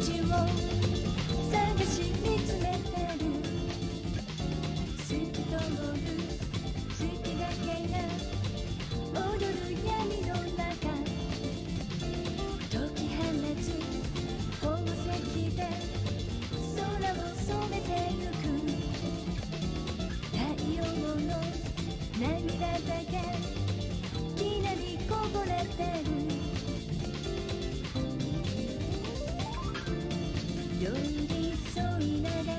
ちを探し見つめてる透き通る月だけが踊る闇の中解き放つ宝石で空を染めてゆく太陽の涙だけきらりこぼれてる寄り添いながら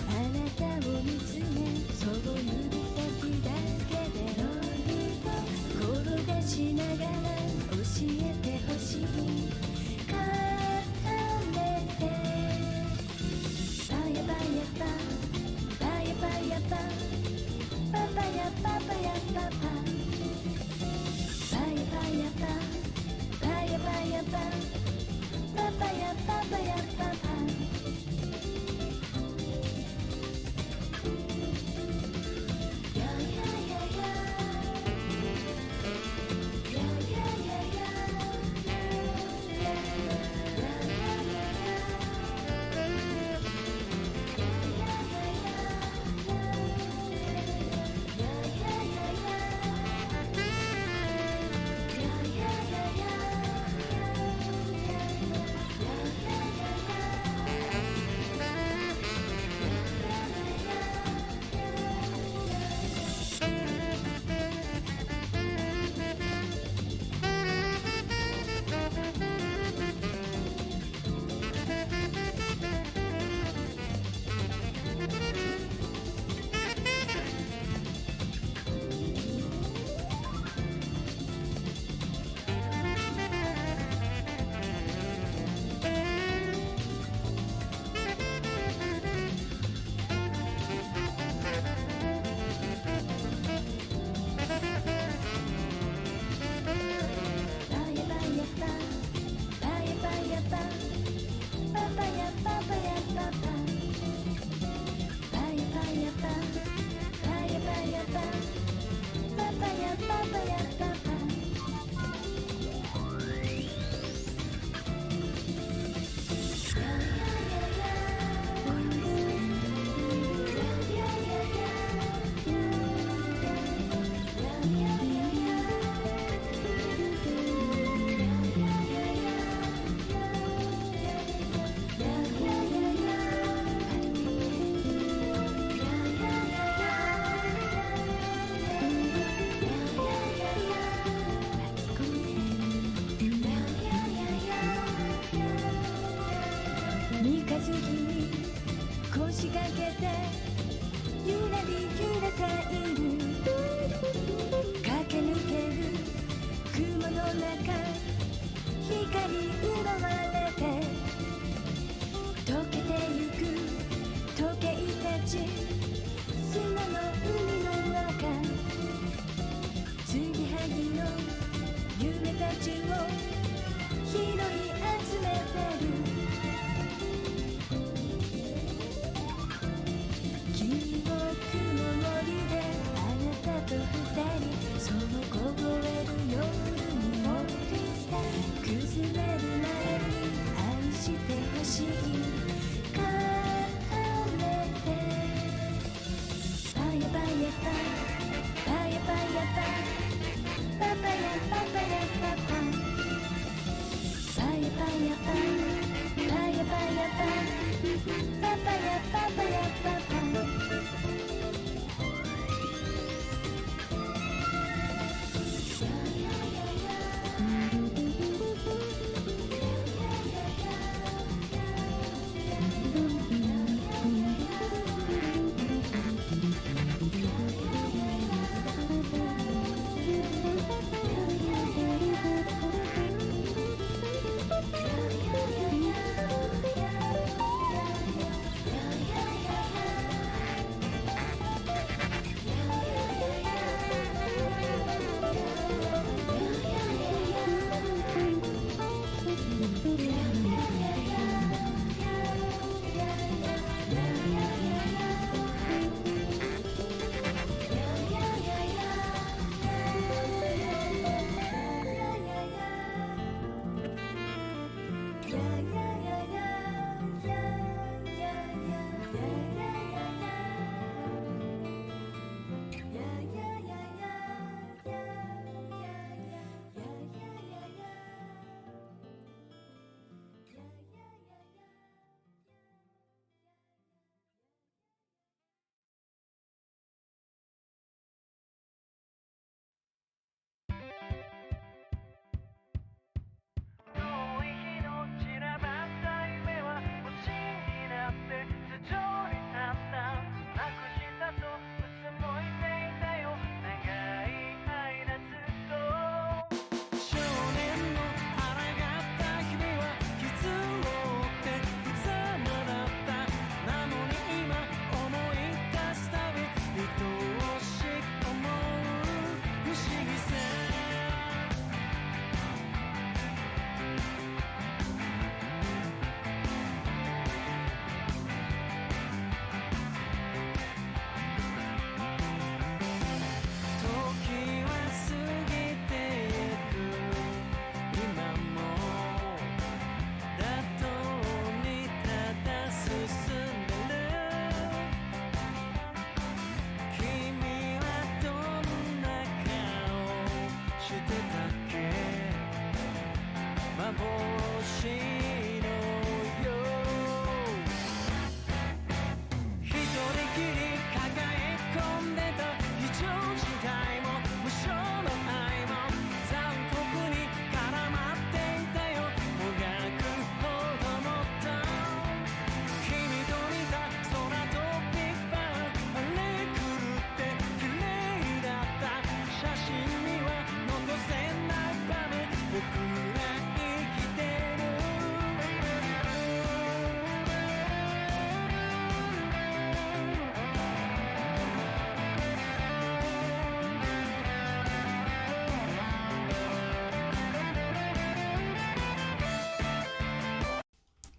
あなたを見つめそう指先だけでロリと転がしながら教えてほしい重ねてパヤパヤパパヤパヤパパパヤパパヤパパパヤパヤパパヤパヤパパパヤパパヤパパ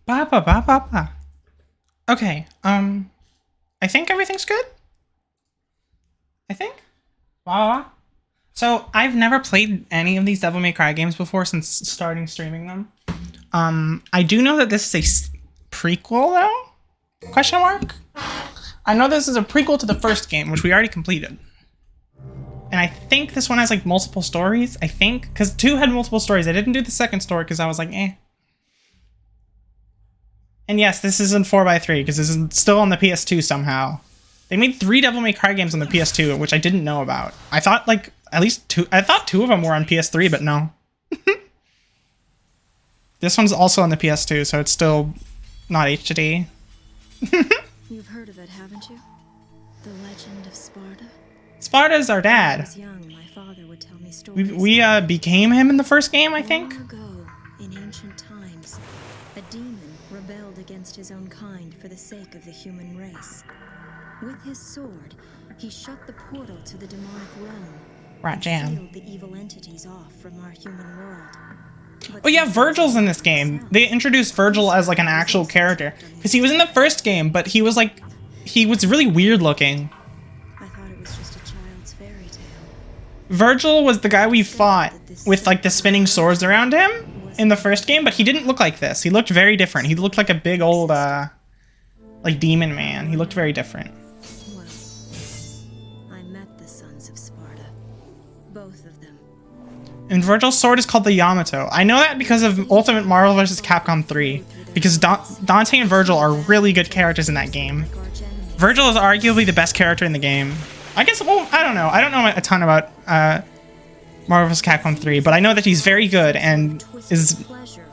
Ba ba ba ba ba. Okay, I think everything's good. I think. Wow. So I've never played any of these Devil May Cry games before since starting streaming them. I do know that this is a prequel though? Question mark? I know this is a prequel to the first game, which we already completed. And I think this one has like multiple stories. I think, because 2 had multiple stories. I didn't do the second story because I was like, eh. And yes, this is in 4x3 because this is still on the PS2 somehow. They made 3 Devil May Cry games on the PS2, which I didn't know about. I thought like at least 2. I thought 2 of them were on PS3, but no. This one's also on the PS2, so it's still not HD. You've heard of it, haven't you? The legend of Sparda? Sparda's our When I dad. was young, my father would tell me stories. We became him in the first game, I think. Long ago, in ancient times, a demon rebelled against his own kind for the sake of the human race. With his sword, he shut the portal to the demonic realm Rat and jam. sealed the evil entities off from our human world. But Oh yeah, since Virgil's in this himself, game. They introduced Virgil as like an actual character because he was in the first game, but he was really weird looking. I thought it was just a child's fairy tale. Virgil was the guy we fought with like the spinning swords around him in the first game, but he didn't look like this. He looked very different. He looked like a big old like demon man. He looked very different. Well, I met the sons of Sparda. Both of them. And Virgil's sword is called the Yamato. I know that because of Ultimate Marvel vs. Capcom 3, because Dante and Virgil are really good characters in that game. Like arch enemies. Virgil is arguably the best character in the game. I guess, well, I don't know. I don't know a ton about Marvel vs. Capcom 3, but I know that he's very good and is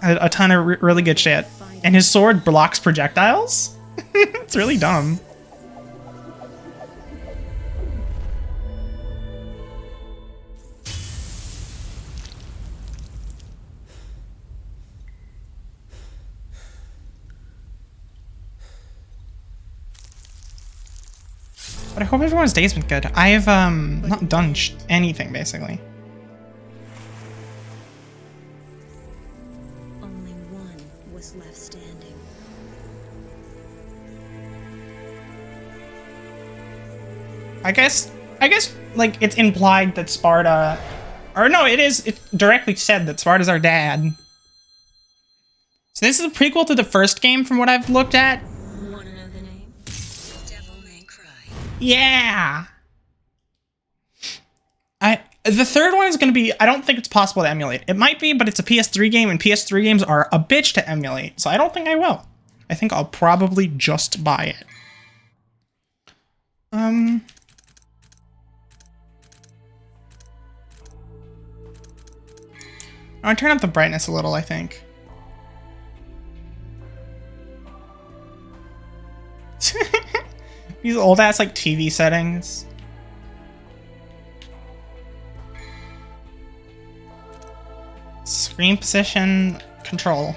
a ton of really good shit. And his sword blocks projectiles? It's really dumb. But I hope everyone's day's been good. I've not done anything basically. Only one was left standing. I guess like it's implied that Sparda, or no, it's directly said that Sparda's our dad. So this is a prequel to the first game from what I've looked at. Wanna know the name? Devil May Cry. Yeah. The third one is going to be, I don't think it's possible to emulate. It might be, but it's a PS3 game, and PS3 games are a bitch to emulate, so I don't think I will. I think I'll probably just buy it. I'll turn up the brightness a little, I think. These old ass like TV settings. Screen position control.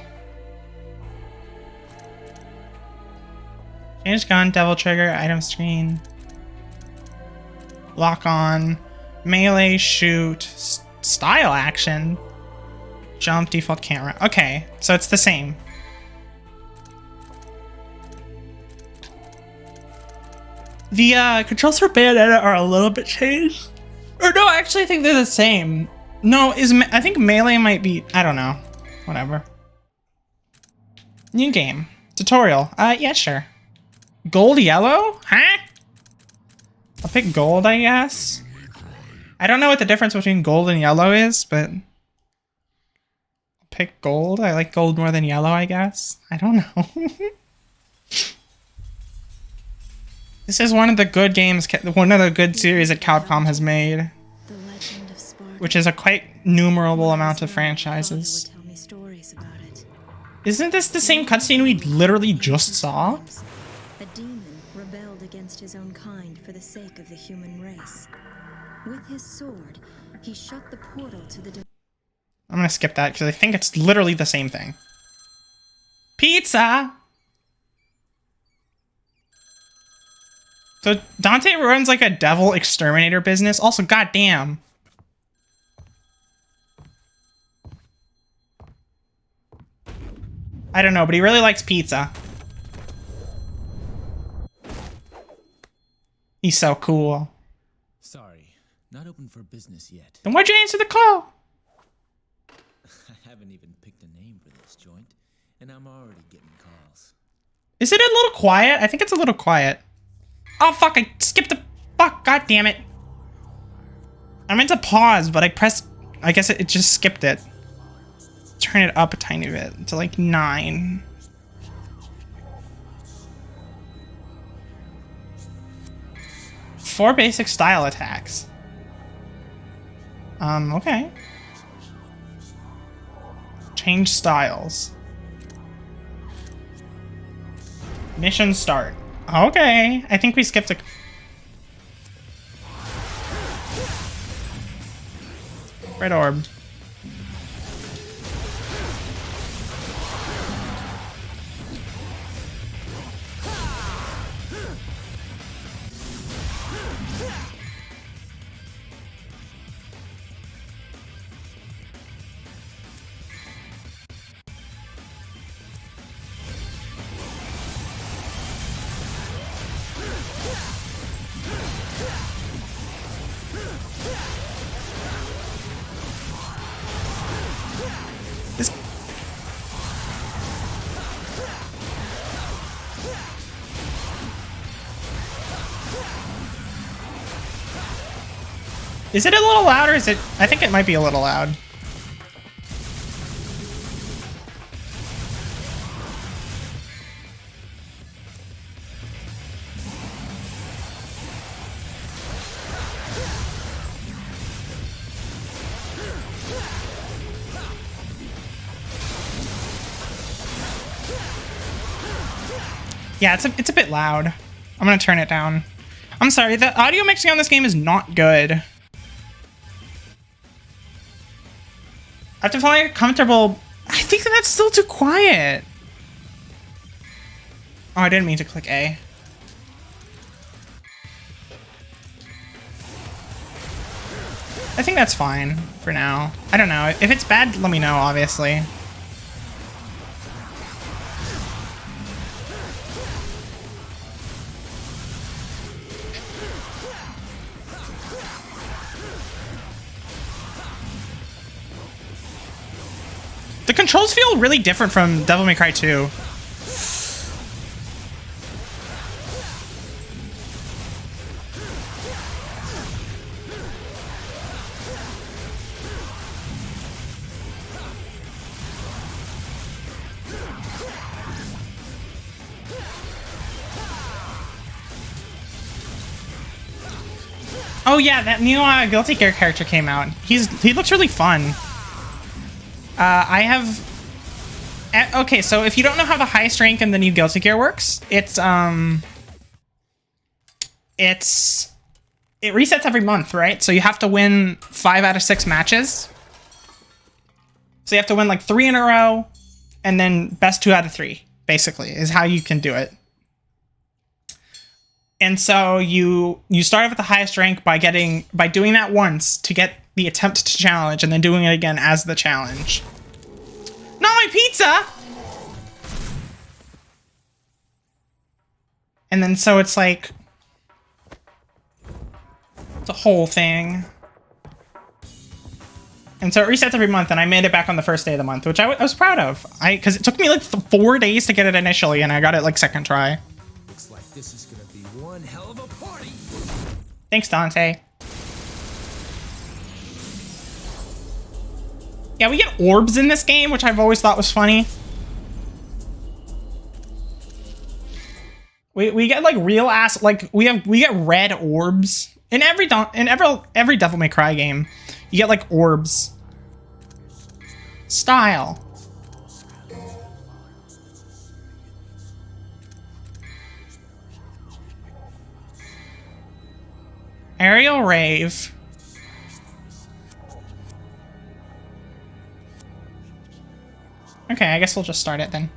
Change gun, devil trigger, item screen. Lock on. Melee, shoot. Style action. Jump, default camera. Okay, so it's the same. The controls for Bayonetta are a little bit changed. Or no, actually I think they're the same. No, I think Melee might be, I don't know. Whatever. New game. Tutorial. Yeah, sure. Gold, yellow? Huh? I'll pick gold, I guess. I don't know what the difference between gold and yellow is, but I'll pick gold. I like gold more than yellow, I guess. I don't know. This is one of the good games, one of the good series that Capcom has made, The legend of Sparta. which is a quite numerable amount of franchises. Father would tell me stories about it. Isn't this the same cutscene we literally just saw? A demon rebelled against his own kind for the sake of the human race. With his sword, he shut the portal to the I'm gonna skip that because I think it's literally the same thing. Pizza! So Dante runs like a devil exterminator business. Also, goddamn. I don't know, but he really likes pizza. He's so cool. Sorry, not open for business yet. Then why'd you answer the call? I haven't even picked a name for this joint, and I'm already getting calls. Is it a little quiet? I think it's a little quiet. Oh fuck, I skipped the fuck, god damn it. I meant to pause, but I pressed, I guess it just skipped it. Turn it up a tiny bit to like 9. Four basic style attacks. Okay. Change styles. Mission start. Okay, I think we skipped a... Red orb. This... Is it a little loud or is it... I think it might be a little loud. Yeah, it's a bit loud. I'm gonna turn it down. I'm sorry, the audio mixing on this game is not good. I have to find it comfortable. I think that's still too quiet. Oh, I didn't mean to click A. I think that's fine for now. I don't know. If it's bad, let me know, obviously. The controls feel really different from Devil May Cry 2. Oh yeah, that new Guilty Gear character came out. He looks really fun. I have... Okay, so if you don't know how the highest rank in the new Guilty Gear works, it resets every month, right? So you have to win 5 out of 6 matches. So you have to win like 3 in a row, and then best 2 out of 3, basically, is how you can do it. And so you start off at the highest rank by doing that once to get the attempt to challenge, and then doing it again as the challenge. Not my pizza! And then so it's like... It's a whole thing. And so it resets every month, and I made it back on the first day of the month, which I was proud of. Because it took me like 4 days to get it initially, and I got it like second try. Looks like this is gonna be one hell of a party. Thanks, Dante. Yeah, Yeah, we get orbs in this game, which I've always thought was funny. We get like real ass, like we get red orbs in every Devil May Cry game. You get like orbs. Style. Aerial Rave. Okay, I guess we'll just start it then.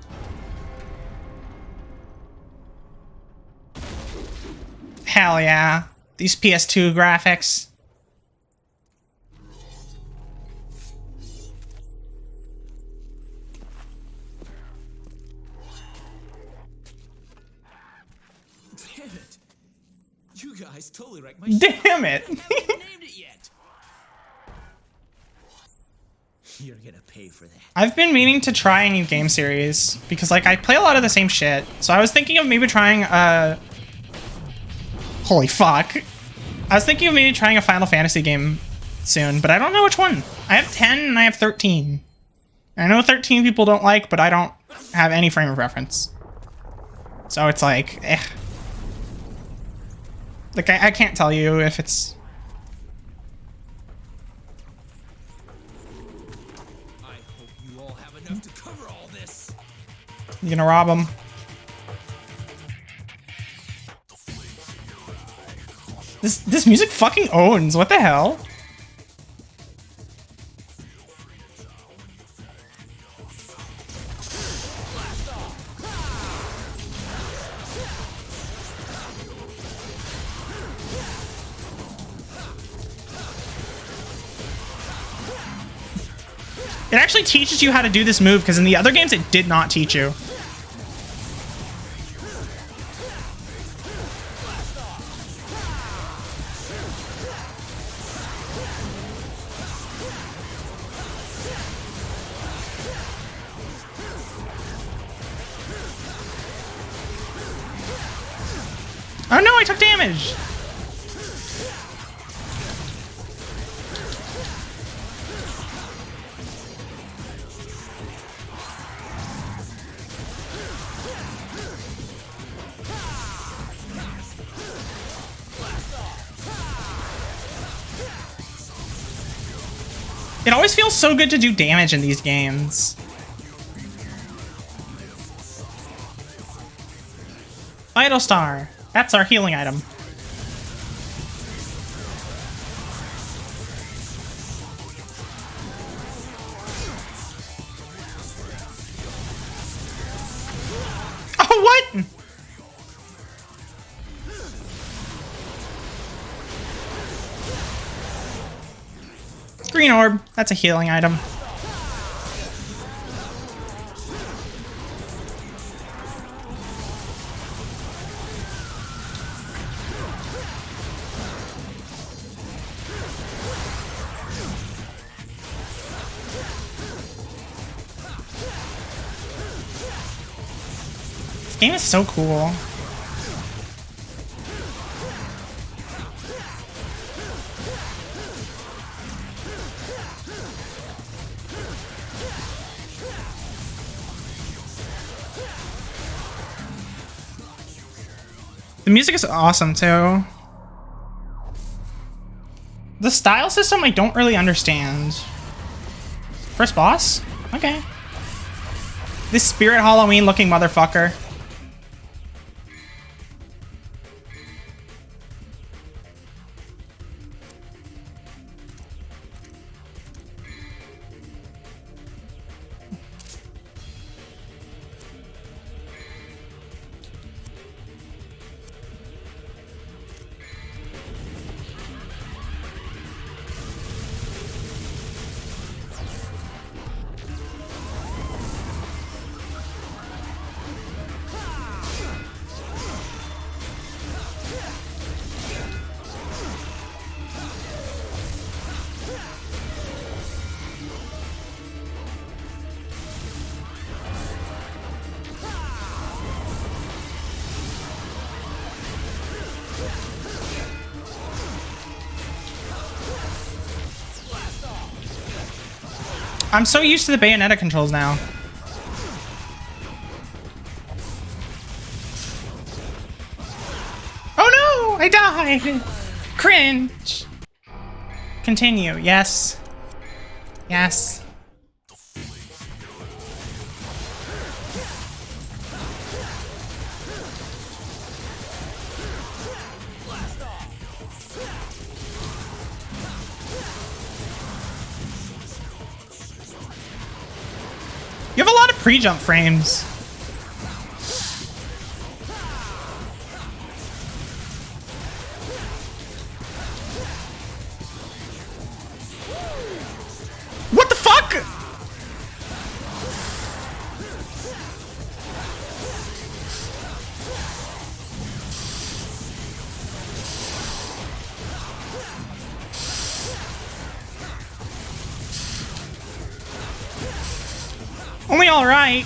Hell yeah. These PS2 graphics. Damn it! You guys totally wrecked my Damn it! shot. I haven't named it yet. You're gonna pay for that. I've been meaning to try a new game series because like I play a lot of the same shit. So I was thinking of maybe trying holy fuck. I was thinking of maybe trying a Final Fantasy game soon, but I don't know which one. I have 10 and I have 13. I know 13 people don't like, but I don't have any frame of reference. So it's like, eh. Like, I can't tell you if it's... I hope you all have enough to cover all this. You gonna rob them? This music fucking owns. What the hell? It actually teaches you how to do this move, because in the other games it did not teach you. Oh no, I took damage! It always feels so good to do damage in these games. Vital Star. That's our healing item. Oh, what? Green orb. That's a healing item. This game is so cool. The music is awesome too. The style system I don't really understand. First boss? Okay. This Spirit Halloween looking motherfucker. I'm so used to the Bayonetta controls now. Oh no! I died! Cringe! Continue. Yes. Yes. You have a lot of pre-jump frames. What the fuck? Only all right.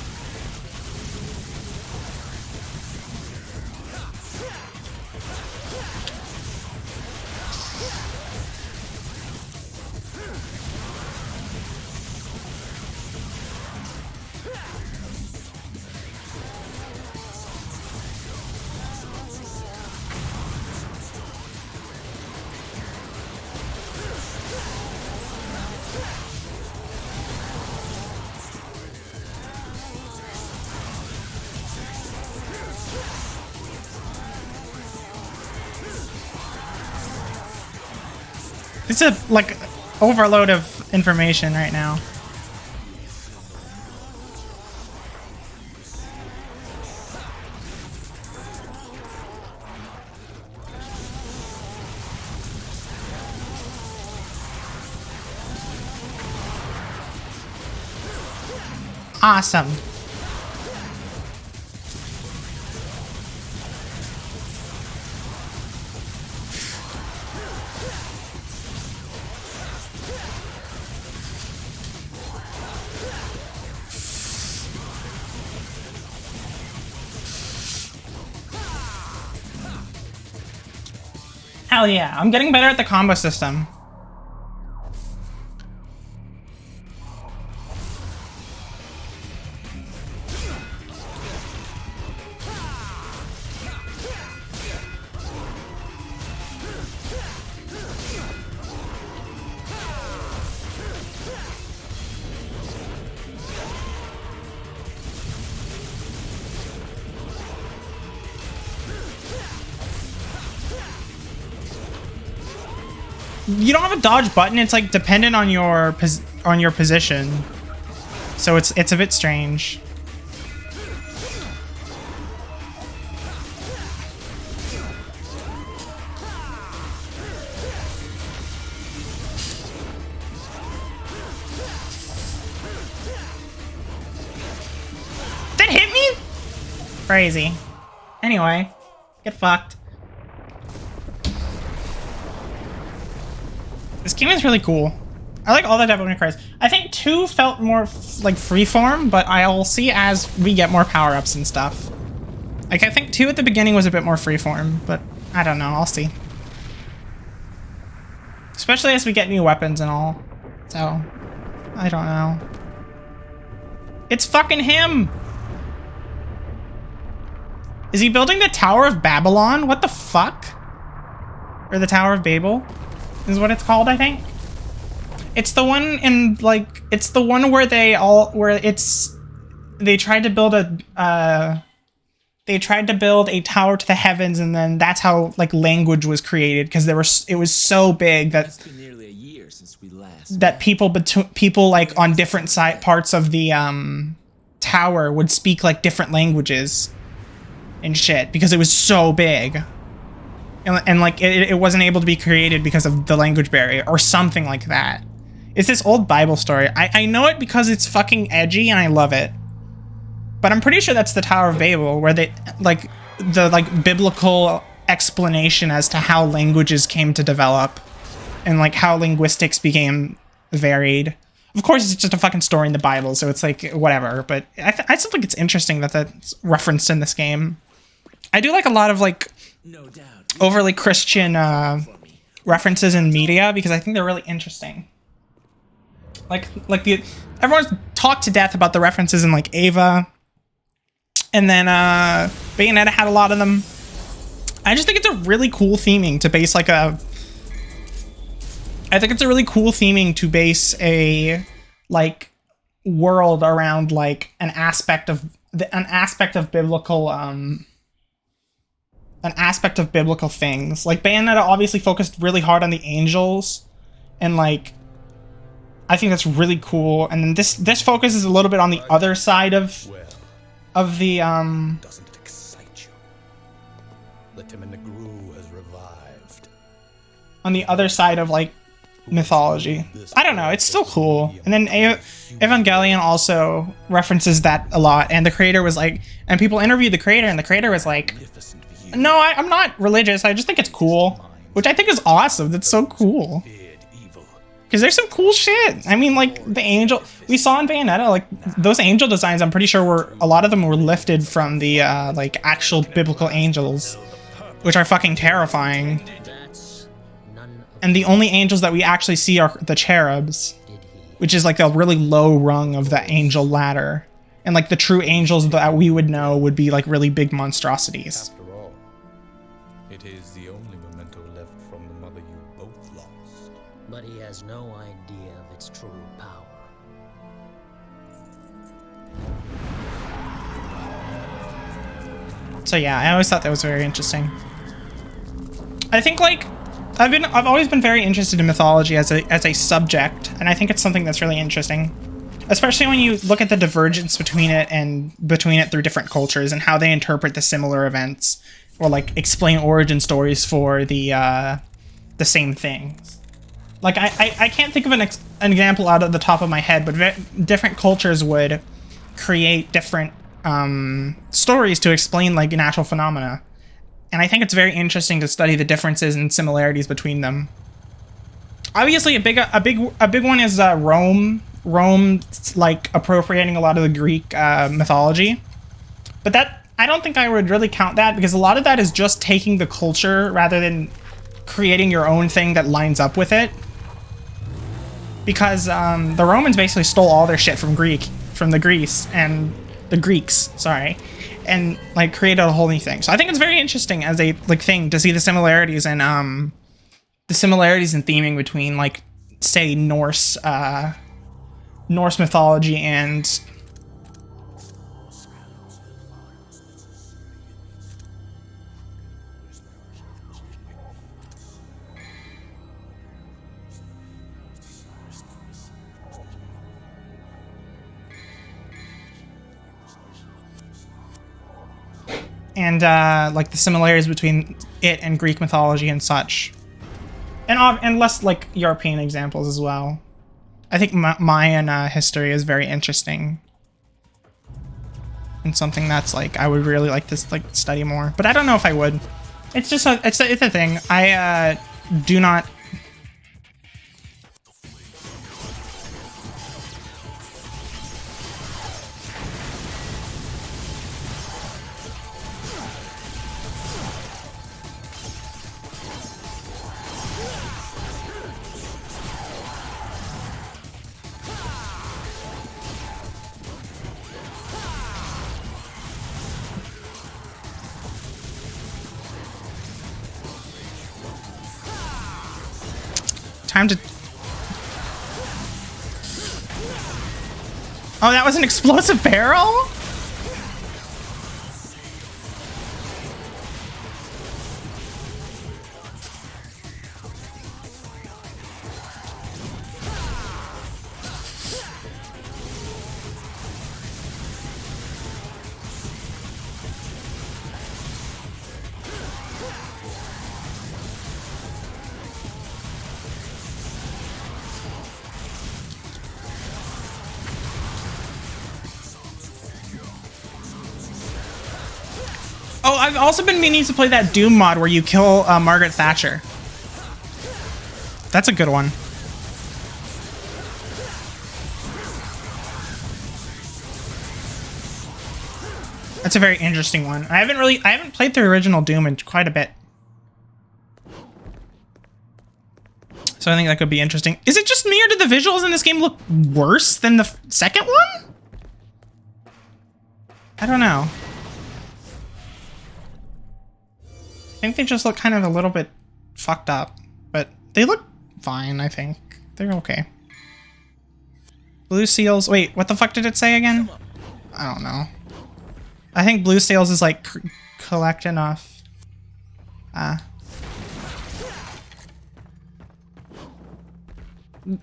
It's a, like, overload of information right now. Awesome. Hell yeah, I'm getting better at the combo system. You don't have a dodge button. It's like dependent on your position, so it's a bit strange. That hit me? Crazy. Anyway, get fucked. This game is really cool. I like all the Devil May Cry. I think 2 felt more like freeform, but I'll see as we get more power-ups and stuff. Like, I think 2 at the beginning was a bit more freeform, but I don't know. I'll see. Especially as we get new weapons and all. So, I don't know. It's fucking him! Is he building the Tower of Babylon? What the fuck? Or the Tower of Babel? Is what it's called, I think. It's the one in, like, it's the one where they tried to build a, they tried to build a tower to the heavens, and then that's how, like, language was created, because it was so big that, It's been nearly a year since we last that people like on different parts of the, tower would speak, like, different languages and shit, because it was so big. And like, it wasn't able to be created because of the language barrier or something like that. It's this old Bible story. I know it because it's fucking edgy and I love it. But I'm pretty sure that's the Tower of Babel, where they, like, the, like, biblical explanation as to how languages came to develop and, like, how linguistics became varied. Of course, it's just a fucking story in the Bible, so it's like, whatever. But I still think it's interesting that that's referenced in this game. I do like a lot of, like, No doubt. overly Christian references in media because I think they're really interesting. Like the everyone's talked to death about the references in like Ava, and then Bayonetta had a lot of them. I just think it's a really cool theming to base like a. I think it's a really cool theming to base a like world around like an aspect of biblical things. Like Bayonetta obviously focused really hard on the angels, and like I think that's really cool. And then this focuses a little bit on the other side of the Doesn't it excite you? The Timon Gru has revived. on the other side of like mythology. I don't know, it's still cool. And then Evangelion also references that a lot, and the creator was like, and people interviewed the creator, and the creator was like, Magnificent view. no, I'm not religious, I just think it's cool. Which I think is awesome. That's so cool. Feared evil. Because there's some cool shit. I mean, like, the angel... We saw in Bayonetta, like, those angel designs, I'm pretty sure were... A lot of them were lifted from the, like, actual biblical angels. Which are fucking terrifying. That's none of And the only angels that we actually see are the cherubs. did he. Which is, like, a really low rung of the angel ladder. And, like, the true angels that we would know would be, like, really big monstrosities. After all, it is the only memento left from the mother you both lost. But he has no idea of its true power. So yeah, I always thought that was very interesting. I think like I've always been very interested in mythology as a subject, and I think it's something that's really interesting. Especially when you look at the divergence between it through different cultures and how they interpret the similar events, or like explain origin stories for the same things. Like I can't think of an example out of the top of my head, but different cultures would create different stories to explain like natural phenomena, and I think it's very interesting to study the differences and similarities between them. Obviously, a big one is Rome. Rome's like appropriating a lot of the Greek mythology, but that I don't think I would really count that, because a lot of that is just taking the culture rather than creating your own thing that lines up with it. Because the Romans basically stole all their shit from the Greece and the Greeks, sorry, and like created a whole new thing. So I think it's very interesting as a like thing to see the similarities and in theming between like say Norse mythology and like the similarities between it and Greek mythology and such, and less like European examples as well. I think Mayan history is very interesting and something that's like I would really like to like study more, but I don't know if I would. It's just it's a thing. I do not. Time to... Oh, that was an explosive barrel? Oh, I've also been meaning to play that Doom mod where you kill Margaret Thatcher. That's a good one. That's a very interesting one. I haven't played the original Doom in quite a bit. So I think that could be interesting. Is it just me or did the visuals in this game look worse than the second one? I don't know. I think they just look kind of a little bit fucked up, but they look fine, I think. They're okay. Blue seals. Wait, what the fuck did it say again? I don't know. I think blue seals is like collect enough.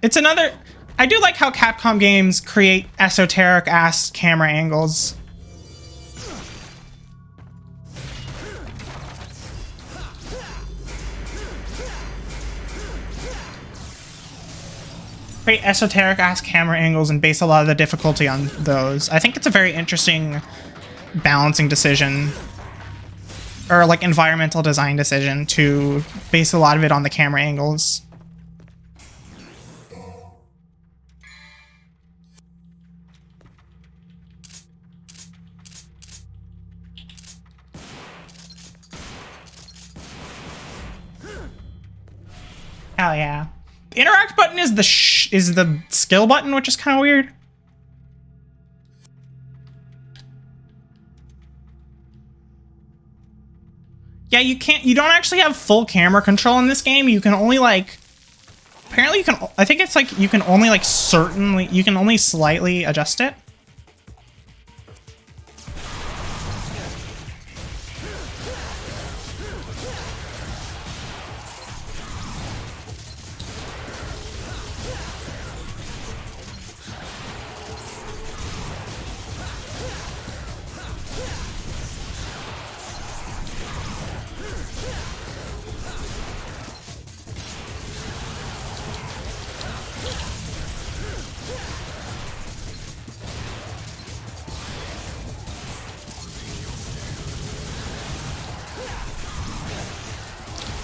It's another. I do like how Capcom games create esoteric ass camera angles. Create esoteric ass camera angles and base a lot of the difficulty on those. I think it's a very interesting balancing decision, or like environmental design decision, to base a lot of it on the camera angles. Hell yeah. The interact button is the skill button, which is kind of weird. Yeah, you don't actually have full camera control in this game. You can only like, apparently you can, I think it's like you can only like you can only slightly adjust it.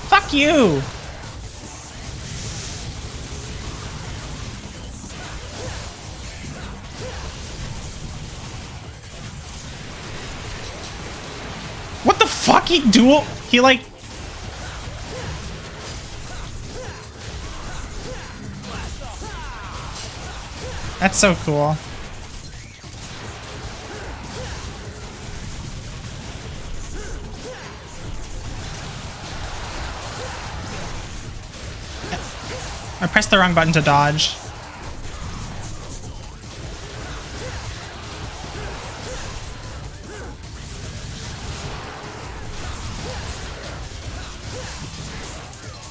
Fuck you! What the fuck? He like... That's so cool. I pressed the wrong button to dodge.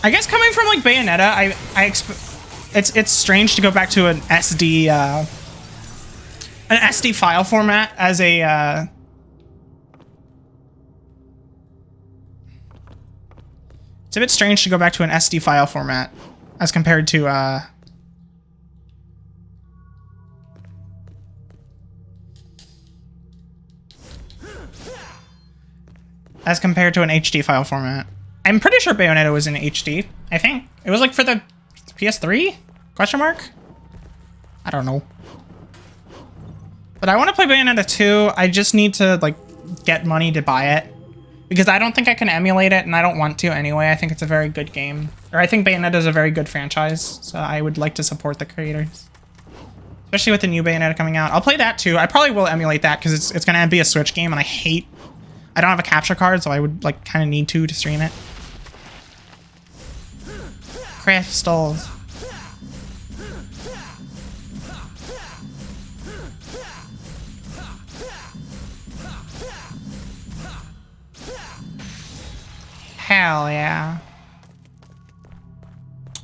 I guess coming from like Bayonetta, it's strange to go back to an SD file format as a it's a bit strange to go back to an SD file format as compared to an HD file format. I'm pretty sure Bayonetta was in HD. I think it was like for the PS3 ? Question mark? I don't know. But I want to play Bayonetta 2. I just need to like get money to buy it because I don't think I can emulate it, and I don't want to anyway. I think it's a very good game, or I think Bayonetta is a very good franchise, so I would like to support the creators, especially with the new Bayonetta coming out. I'll play that too. I probably will emulate that because it's gonna be a Switch game, and I don't have a capture card, so I would like kind of need to stream it. Crystals. Hell yeah.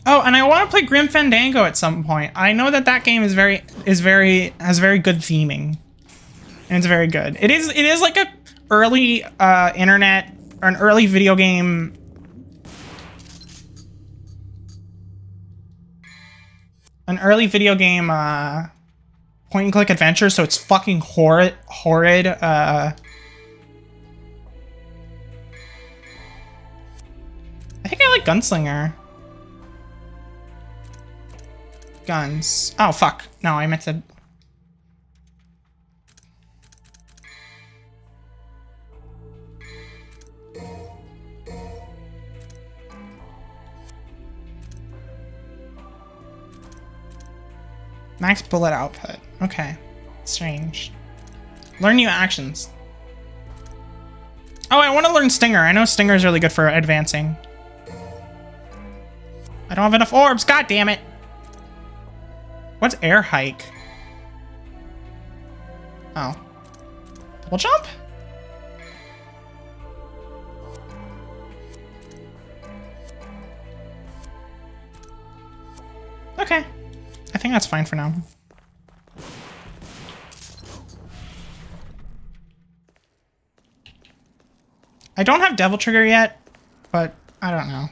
Oh, and I want to play Grim Fandango at some point. I know that game has very good theming, and it's very good. It is like a early internet, or an early video game. An early video game point and click adventure, so it's fucking horrid. I think I like Gunslinger. Guns. Oh fuck. No, I meant to. Max bullet output. Okay. Strange. Learn new actions. Oh, I want to learn Stinger. I know Stinger is really good for advancing. I don't have enough orbs. God damn it. What's air hike? Oh. Double jump? Okay. I think that's fine for now. I don't have Devil Trigger yet, but I don't know.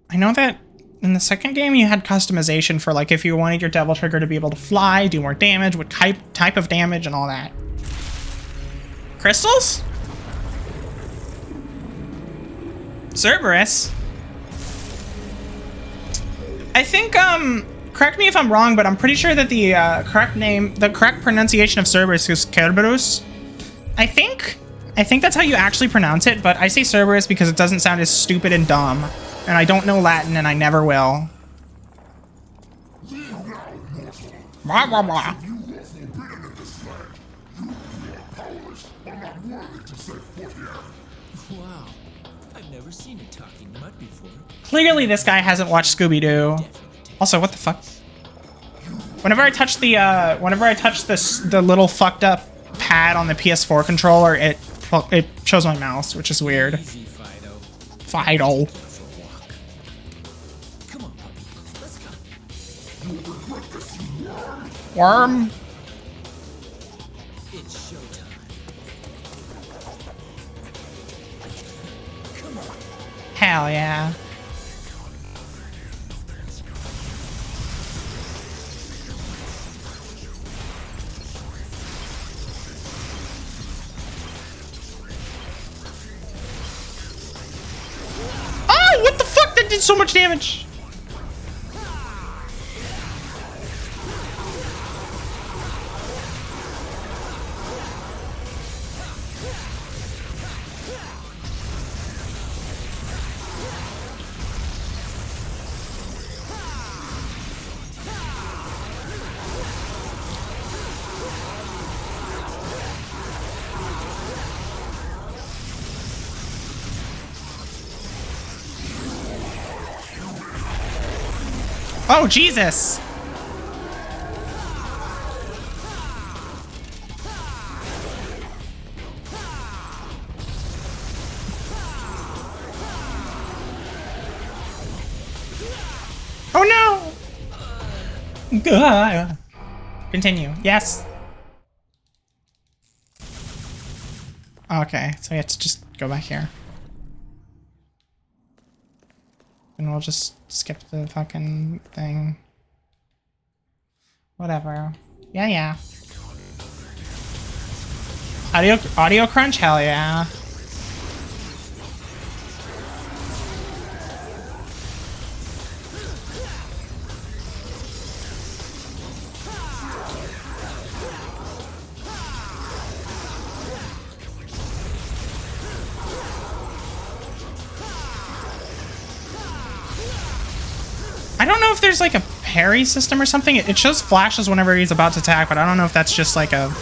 I know that in the second game you had customization for like if you wanted your Devil Trigger to be able to fly, do more damage, what type of damage and all that. Crystals? Cerberus? I think, correct me if I'm wrong, but I'm pretty sure that the correct pronunciation of Cerberus is Kerberos. I think that's how you actually pronounce it, but I say Cerberus because it doesn't sound as stupid and dumb. And I don't know Latin, and I never will. Blah, blah, blah. Wow, I've never seen a talking mud before. Clearly this guy hasn't watched Scooby-Doo. Also, what the fuck? Whenever I touch the little fucked up pad on the PS4 controller, it shows my mouse, which is weird. Easy, Fido. Fido. For a walk. Come on, puppy. Let's go. Worm. It's showtime. Come on. Hell yeah. Oh, what the fuck? That did so much damage. Oh, Jesus! Oh no! Gah. Continue. Yes. Okay, so we have to just go back here. And we'll just skip the fucking thing. Whatever. Yeah, yeah. Audio crunch? Hell yeah. I don't know if there's like a parry system or something. It shows flashes whenever he's about to attack, but I don't know if that's just like a...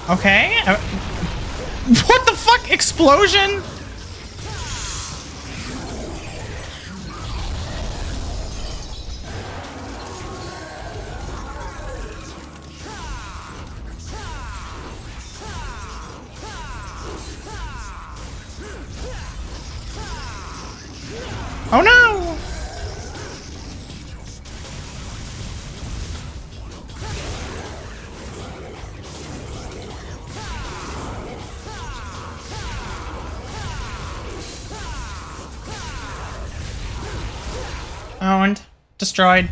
Okay. What the fuck? Explosion? Oh no! Owned. Destroyed.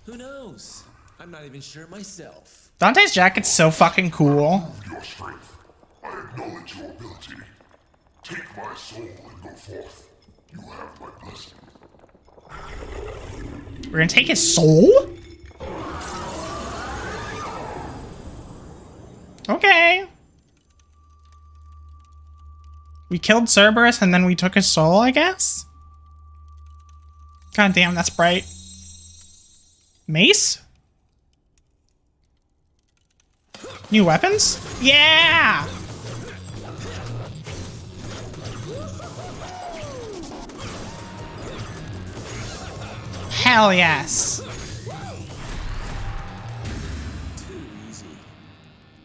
Who knows? I'm not even sure myself. Dante's jacket's so fucking cool. Your strength. I acknowledge your ability. Take my soul and go forth. You have my blessing. We're gonna take his soul? Okay. We killed Cerberus and then we took his soul, I guess? God damn, that's bright. Mace? New weapons? Yeah! Hell yes.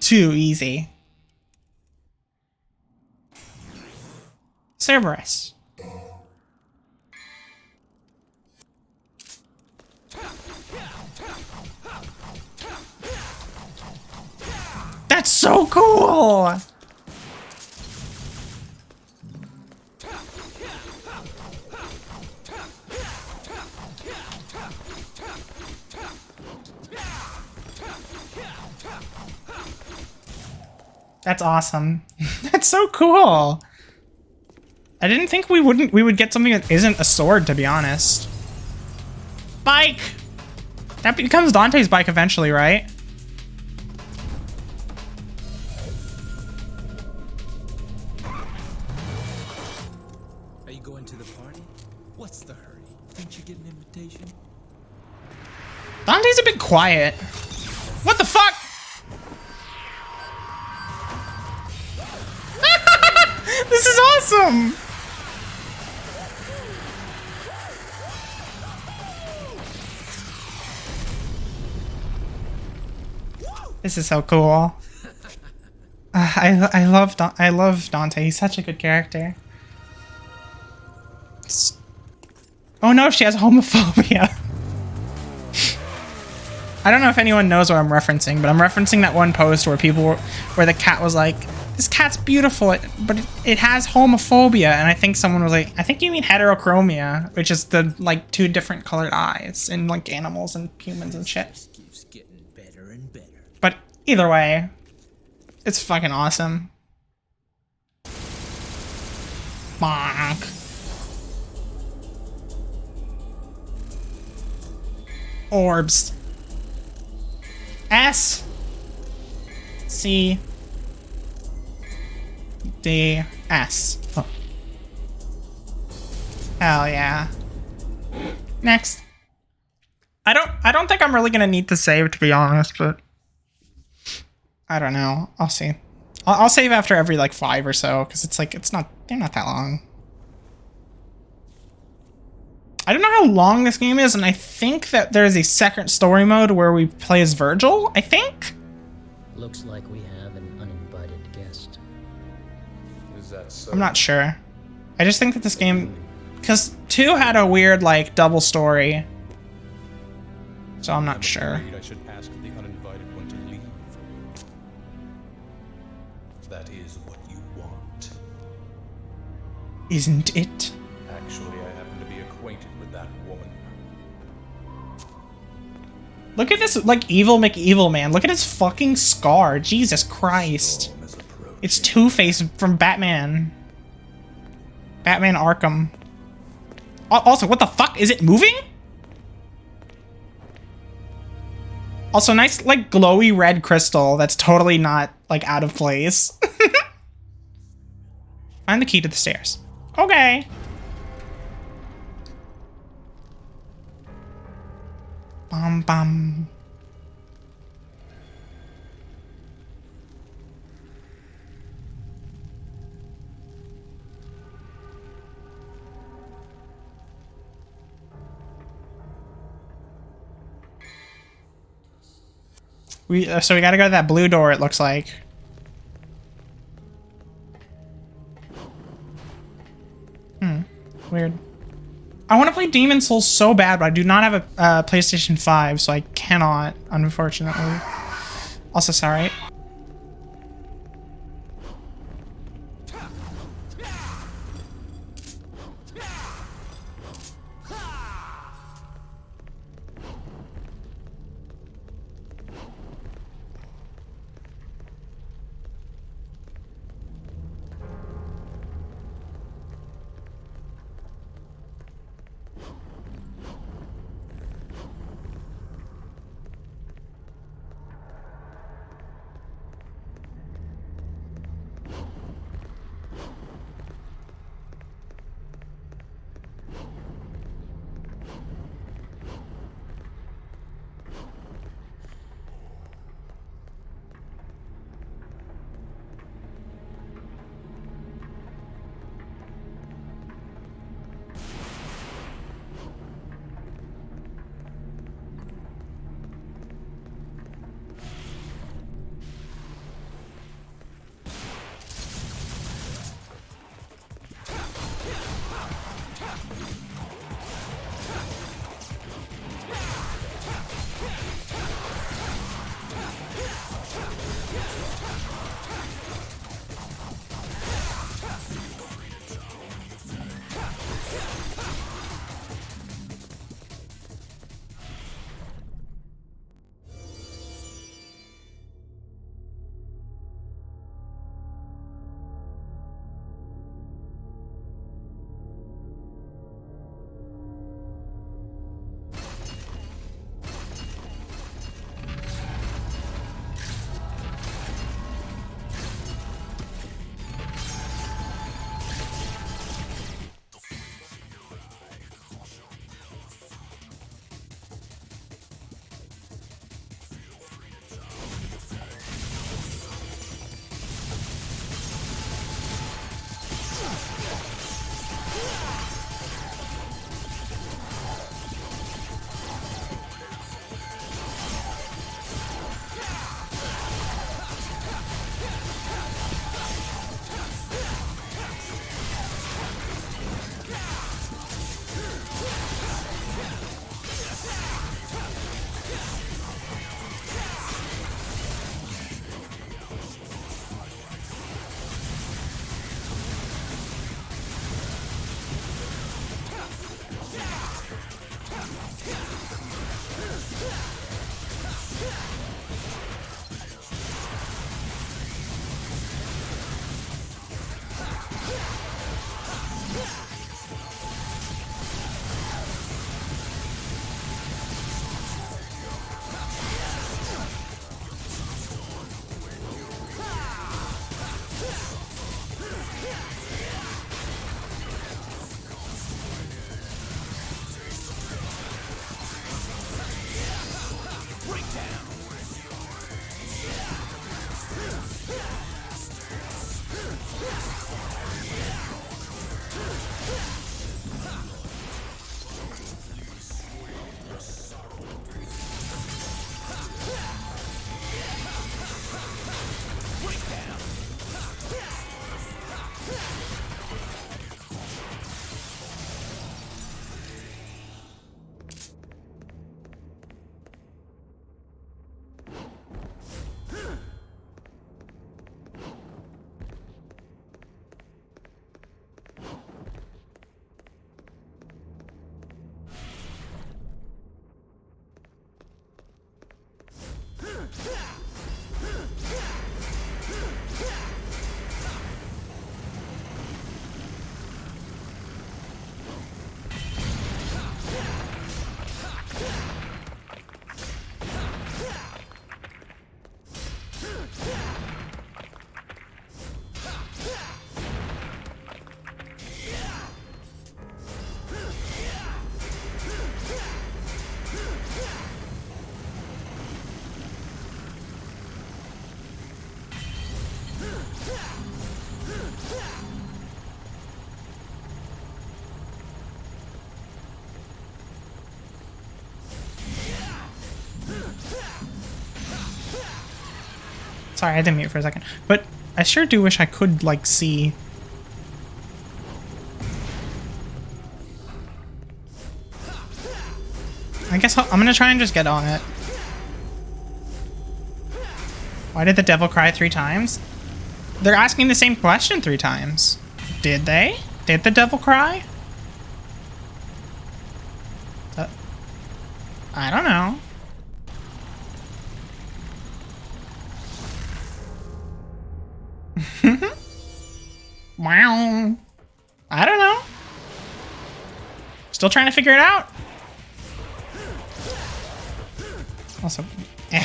Too easy. Cerberus. That's so cool! That's awesome. That's so cool. I didn't think we would get something that isn't a sword, to be honest. Bike! That becomes Dante's bike eventually, right? Are you going to the party? What's the hurry? Didn't you get an invitation? Dante's a bit quiet. What the fuck? This is awesome! This is so cool. I love Dante. He's such a good character. Oh no, she has homophobia. I don't know if anyone knows what I'm referencing, but I'm referencing that one post where where the cat was like, this cat's beautiful, but it has homophobia. And I think someone was like, I think you mean heterochromia, which is the, like, 2 different colored eyes in, like, animals and humans and shit. Just keeps getting better and better. But either way, it's fucking awesome. Bonk. Orbs. S. C. D. S. Oh. Hell yeah. Next. I don't think I'm really gonna need to save, to be honest, but I don't know. I'll see. I'll save after every like 5 or so, because it's like they're not that long. I don't know how long this game is, and I think that there's a second story mode where we play as Virgil, I think? Looks like we have an uninvited guest. Is that so? I'm not sure. I just think that this game... Because 2 had a weird, like, double story. So I'm not sure. I should ask the uninvited one to leave. That is what you want. Isn't it? Actually, I happen to be acquainted with that woman. Look at this, like, evil McEvil man. Look at his fucking scar. Jesus Christ. Storm is approaching. It's Two-Face from Batman. Batman Arkham. Also, what the fuck? Is it moving? Also, nice, like, glowy red crystal that's totally not, like, out of place. Find the key to the stairs. Okay. Bum bum. So we gotta go to that blue door, it looks like. Weird. I want to play Demon's Souls so bad, but I do not have a PlayStation 5, so I cannot, unfortunately. Also, sorry. Sorry, I didn't mute for a second. But I sure do wish I could, like, see... I guess I'm gonna try and just get on it. Why did the devil cry 3 times? They're asking the same question 3 times. Did they? Did the devil cry? I don't know. Wow. I don't know. Still trying to figure it out. Also, eh.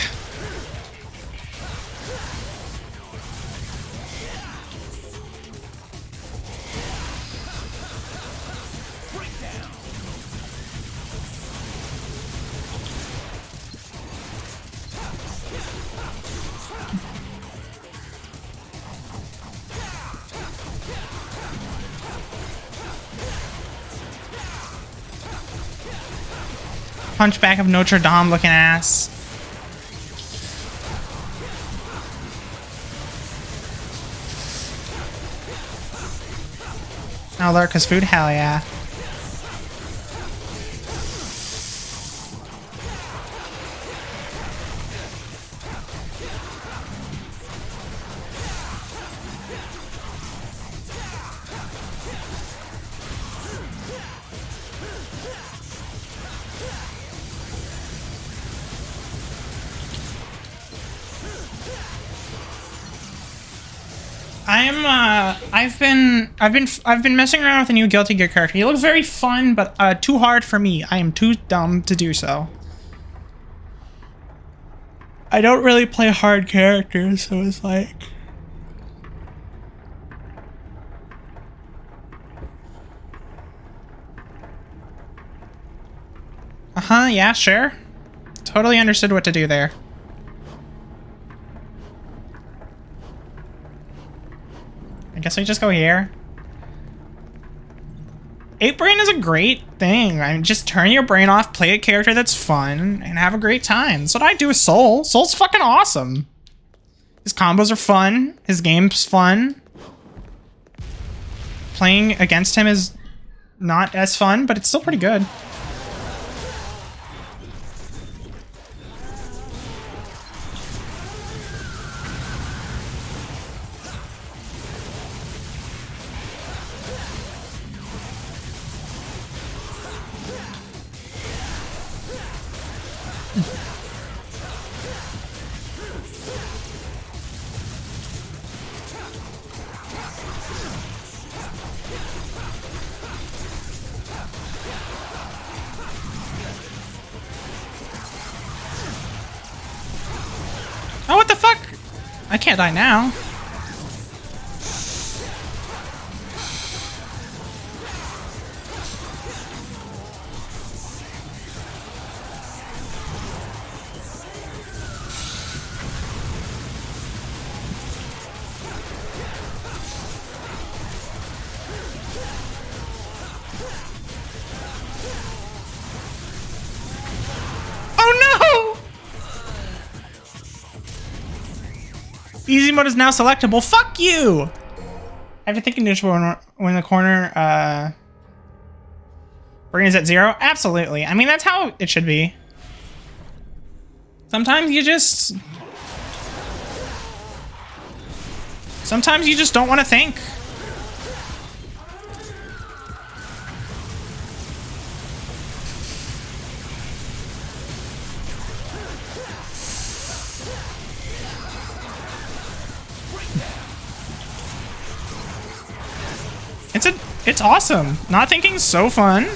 Hunchback of Notre Dame looking ass. Oh, Lurka's food? Hell yeah. I've been messing around with a new Guilty Gear character. He looks very fun, but too hard for me. I am too dumb to do so. I don't really play hard characters, so it's like... Uh-huh, yeah, sure. Totally understood what to do there. I guess we just go here. 8-Brain is a great thing. I mean, just turn your brain off, play a character that's fun, and have a great time. That's what I do with Soul. Soul's fucking awesome. His combos are fun. His game's fun. Playing against him is not as fun, but it's still pretty good. Oh, what the fuck? I can't die now. Easy mode is now selectable. Fuck you! I have to think in neutral when the corner, brain is at 0? Absolutely. I mean, that's how it should be. Sometimes you just don't want to think. It's awesome. Not thinking's so fun.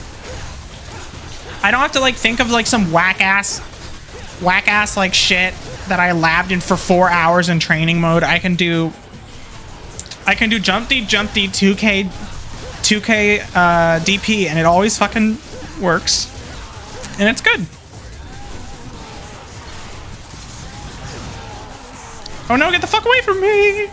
I don't have to like think of like some whack ass like shit that I labbed in for 4 hours in training mode. I can do jump D 2K DP and it always fucking works. And it's good. Oh no, get the fuck away from me!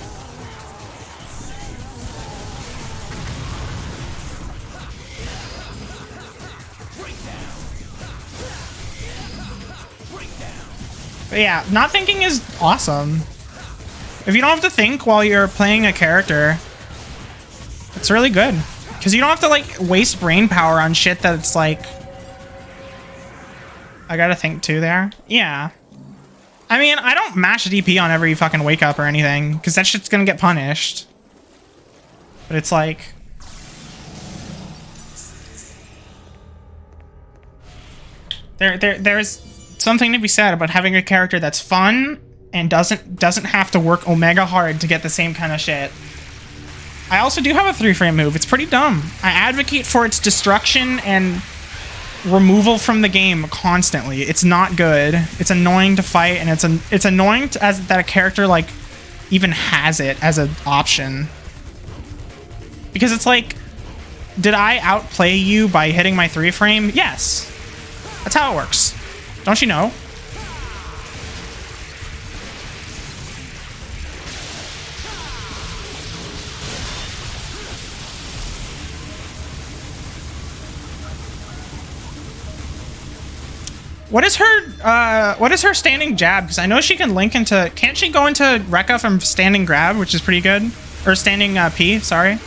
But yeah, not thinking is awesome. If you don't have to think while you're playing a character, it's really good. Because you don't have to, like, waste brain power on shit that's, like... I gotta think, too, there. Yeah. I mean, I don't mash DP on every fucking wake up or anything, because that shit's gonna get punished. But it's like... There's something to be said about having a character that's fun and doesn't have to work omega hard to get the same kind of shit. I also do have a 3-frame move. It's pretty dumb. I advocate for its destruction and removal from the game constantly. It's not good. It's annoying to fight, and it's annoying that a character like even has it as an option. Because it's like, did I outplay you by hitting my 3-frame? Yes. That's how it works. Don't you know? What is her standing jab? Because I know she can link into... Can't she go into Rekka from standing grab, which is pretty good? Or standing P, sorry.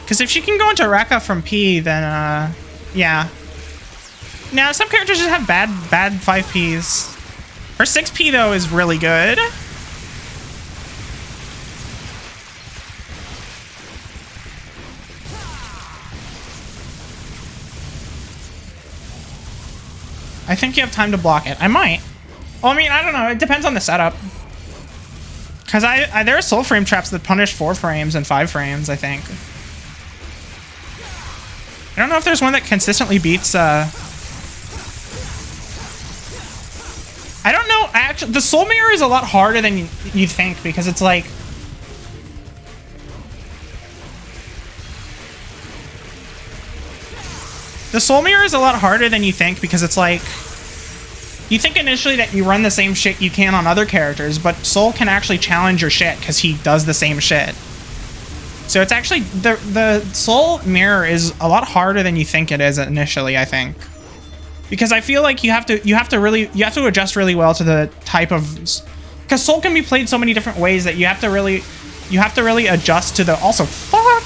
Because if she can go into Rekka from P, then, yeah. Now, some characters just have bad 5Ps. Her 6P, though, is really good. I think you have time to block it. I might. Well, I mean, I don't know. It depends on the setup. Because there are soul frame traps that punish 4 frames and 5 frames, I think. I don't know if there's one that consistently beats... I don't know. Actually, the Soul Mirror is a lot harder than you think, because it's like... The Soul Mirror is a lot harder than you think, because it's like... You think initially that you run the same shit you can on other characters, but Soul can actually challenge your shit, because he does the same shit. So it's actually... The Soul Mirror is a lot harder than you think it is initially, I think. Because I feel like you have to adjust really well to the type of... Because Soul can be played so many different ways that you have to really adjust to the... Also, fuck!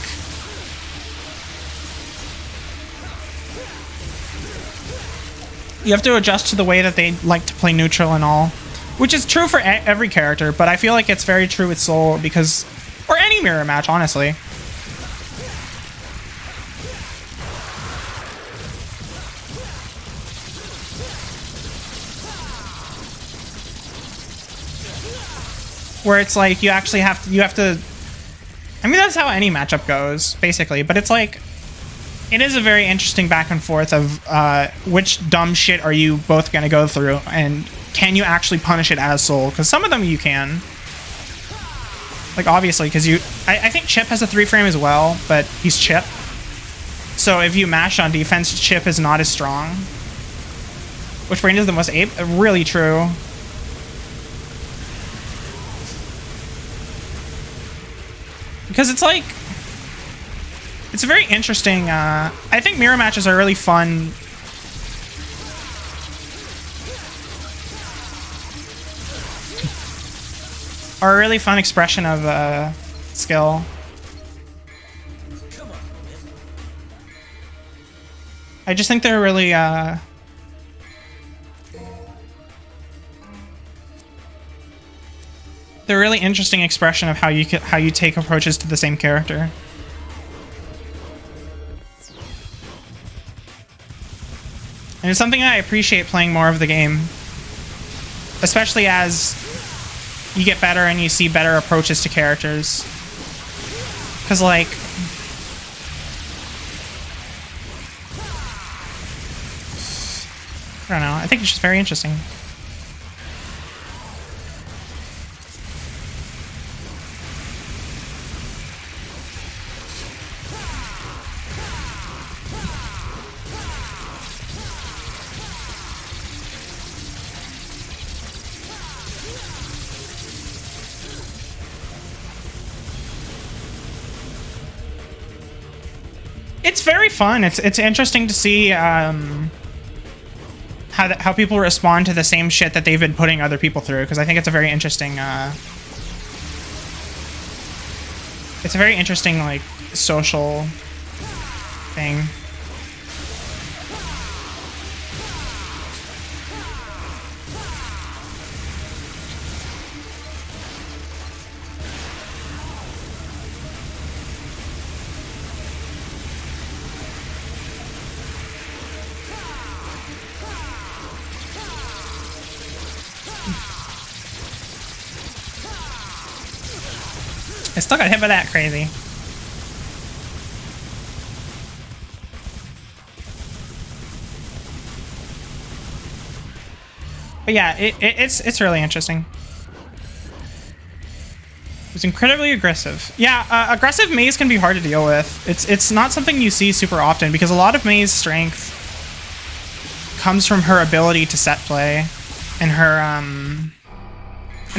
You have to adjust to the way that they like to play neutral and all. Which is true for every character, but I feel like it's very true with Soul because... Or any mirror match, honestly. Where it's like, you actually have to... I mean, that's how any matchup goes, basically. But it's like... It is a very interesting back and forth of which dumb shit are you both going to go through, and can you actually punish it as Soul? Because some of them you can. Like, obviously, because I think Chip has a 3-frame as well, but he's Chip. So if you mash on defense, Chip is not as strong. Which brain is the most ape? Really true. Because it's like... It's very interesting. I think mirror matches are really fun. Are a really fun expression of skill. I just think they're really they're a really interesting expression of how you take approaches to the same character. And it's something I appreciate playing more of the game. Especially as you get better and you see better approaches to characters. Because, like... I don't know. I think it's just very interesting. It's very fun. It's interesting to see how people respond to the same shit that they've been putting other people through, because I think it's a very interesting like social thing. I still got hit by that crazy. But yeah, it's really interesting. It's incredibly aggressive. Yeah, aggressive Mei's can be hard to deal with. It's not something you see super often because a lot of Mei's strength comes from her ability to set play and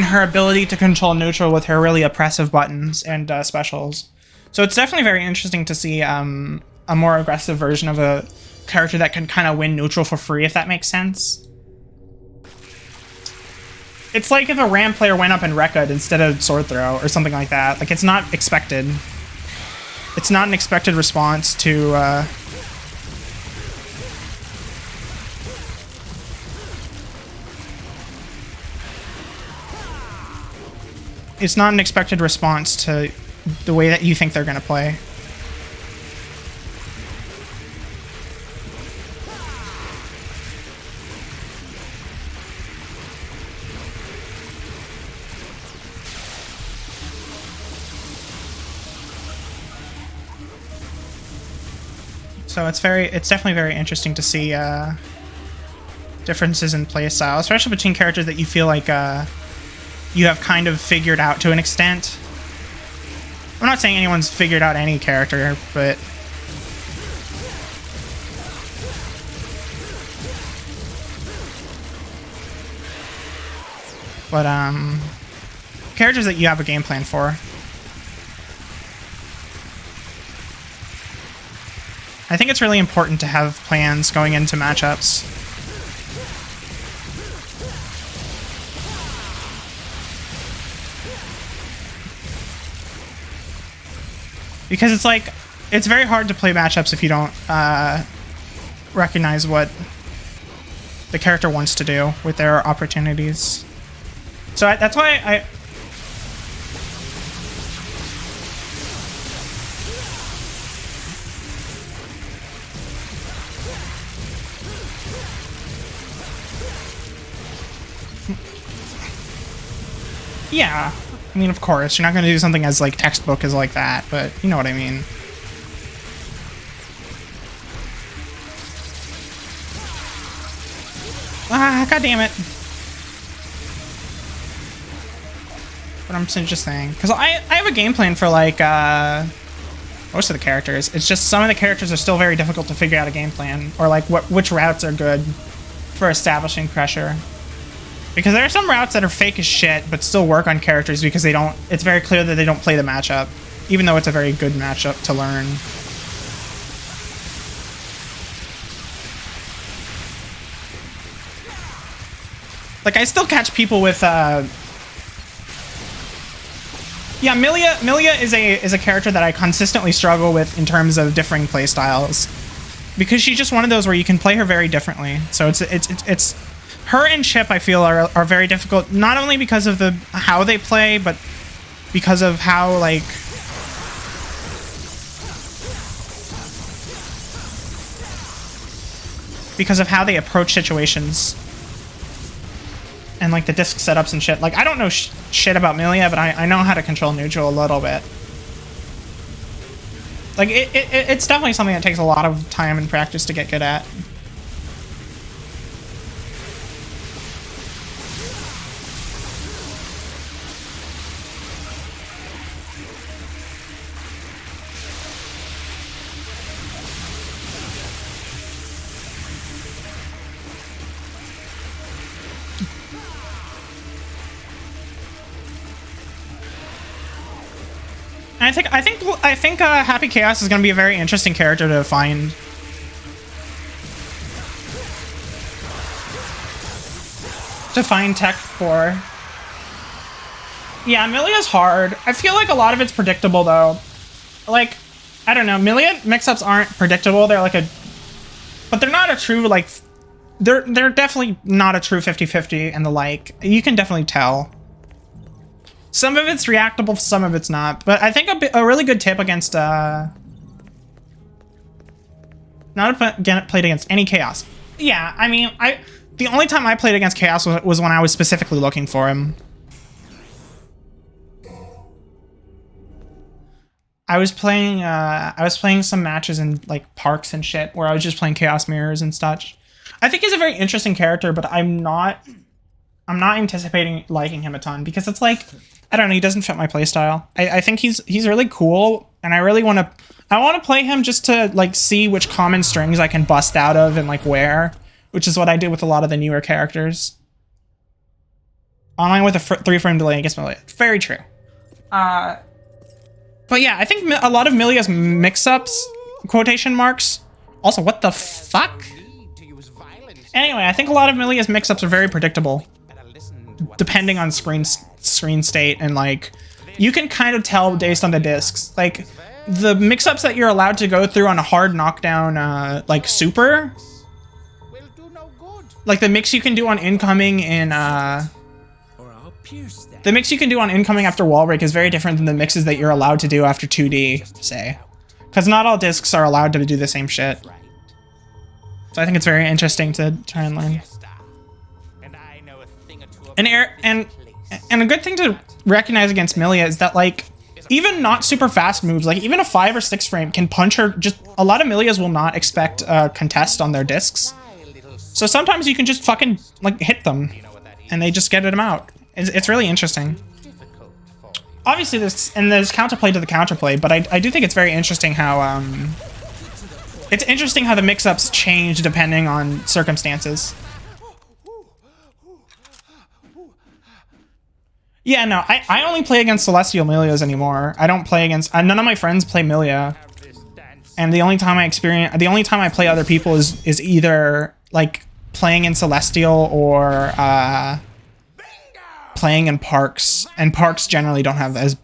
her ability to control neutral with her really oppressive buttons and specials. So it's definitely very interesting to see a more aggressive version of a character that can kind of win neutral for free, if that makes sense. It's like if a Ram player went up and Reka'd instead of sword throw or something like that. Like, it's not expected. It's not an expected response to it's not an expected response to the way that you think they're going to play. So it's definitely very interesting to see differences in play style, especially between characters that you feel like you have kind of figured out to an extent. I'm not saying anyone's figured out any character, but characters that you have a game plan for. I think it's really important to have plans going into matchups. Because it's like, it's very hard to play matchups if you don't recognize what the character wants to do with their opportunities. So that's why I... Yeah, I mean, of course, you're not going to do something as, like, textbook as like that, but you know what I mean. Ah, god damn it. But I'm just saying, because I have a game plan for, like, most of the characters. It's just some of the characters are still very difficult to figure out a game plan, or, like, which routes are good for establishing pressure. Because there are some routes that are fake as shit, but still work on characters because they don't... It's very clear that they don't play the matchup, even though it's a very good matchup to learn. Like, I still catch people with... Yeah, Milia is a character that I consistently struggle with in terms of differing playstyles. Because she's just one of those where you can play her very differently. So it's her and Chip, I feel, are very difficult, not only because of how they play, but because of how, like... Because of how they approach situations. And, like, the disc setups and shit. Like, I don't know shit about Milia, but I know how to control neutral a little bit. Like, it's definitely something that takes a lot of time and practice to get good at. I think Happy Chaos is going to be a very interesting character to find. Tech for. Yeah, Milia's hard. I feel like a lot of it's predictable though. Like, I don't know, Milia mix-ups aren't predictable. They're like but they're not a true like. They're definitely not a true 50-50 and the like. You can definitely tell. Some of it's reactable, some of it's not. But I think a really good tip against not played against any Chaos. Yeah, I mean, the only time I played against Chaos was when I was specifically looking for him. I was playing some matches in like parks and shit where I was just playing Chaos Mirrors and such. I think he's a very interesting character, but I'm not anticipating liking him a ton because it's like, I don't know, he doesn't fit my playstyle. I think he's really cool, and I really want to play him just to like see which common strings I can bust out of and like where, which is what I did with a lot of the newer characters. Online with a 3-frame delay against Milia. Very true. But yeah, I think a lot of Milia's mix-ups, quotation marks. Also, what the fuck? Anyway, I think a lot of Milia's mix-ups are very predictable, depending on screen state, and like, you can kind of tell based on the discs. Like, the mix-ups that you're allowed to go through on a hard knockdown, like super, like the mix you can do on incoming in, the mix you can do on incoming after wall break is very different than the mixes that you're allowed to do after 2D, say. Because not all discs are allowed to do the same shit. So I think it's very interesting to try and learn. And a good thing to recognize against Milia is that, like, even not super fast moves, like even a 5 or 6 frame can punch her. Just a lot of Milias will not expect a contest on their discs. So sometimes you can just fucking like hit them and they just get them out. It's really interesting. Obviously there's counterplay to the counterplay, but I do think it's very interesting how it's interesting how the mix-ups change depending on circumstances. Yeah, no, I only play against Celestial Milias anymore. I don't play against none of my friends play Milia. And the only time I play other people is either like playing in Celestial or playing in Parks. And Parks generally don't have as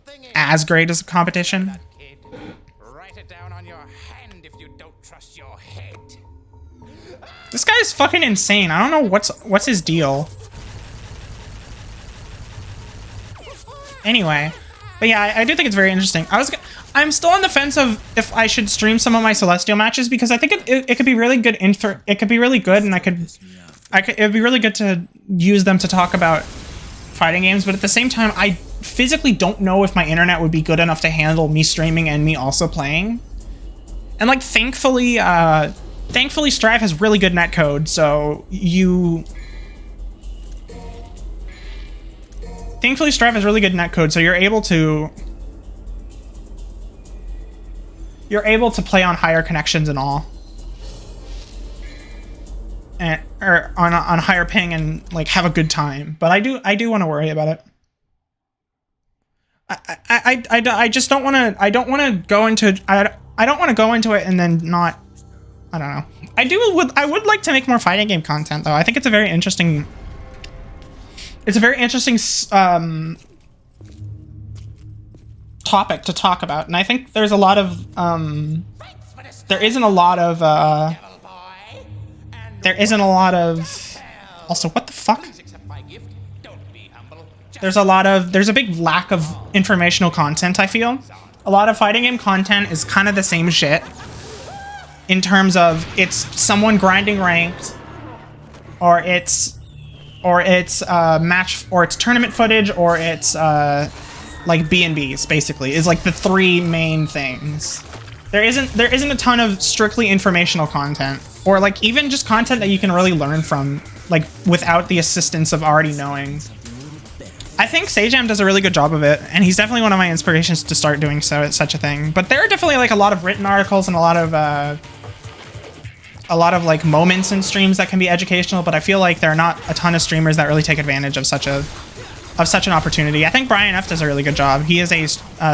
great as a competition. This guy is fucking insane. I don't know what's his deal. Anyway, but yeah, I do think it's very interesting. I'm still on the fence of if I should stream some of my Celestial matches because I think it could be really good. It could be really good, and it'd be really good to use them to talk about fighting games. But at the same time, I physically don't know if my internet would be good enough to handle me streaming and me also playing. And like, thankfully, Strive has really good netcode, so Thankfully, Strive has really good netcode, so you're able to play on higher connections and all, or on higher ping and like have a good time. But I do want to worry about it. I just don't want to. I don't want to go into. I don't want to go into it and then not. I don't know. I would like to make more fighting game content though. I think it's a very interesting. It's a very interesting topic to talk about, and I think there's a lot of there isn't a lot of also, what the fuck? There's a big lack of informational content, I feel. A lot of fighting game content is kind of the same shit in terms of it's someone grinding ranked, or it's match, or it's tournament footage, or it's like B&Bs, basically, is like the three main things. There isn't a ton of strictly informational content, or like even just content that you can really learn from, like without the assistance of already knowing. I think Sajam does a really good job of it, and he's definitely one of my inspirations to start doing such a thing. But there are definitely like a lot of written articles and a lot of like moments in streams that can be educational, but I feel like there are not a ton of streamers that really take advantage of such an opportunity. I think Brian F does a really good job. He is a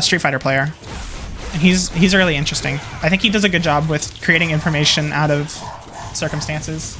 Street Fighter player. And he's really interesting. I think he does a good job with creating information out of circumstances.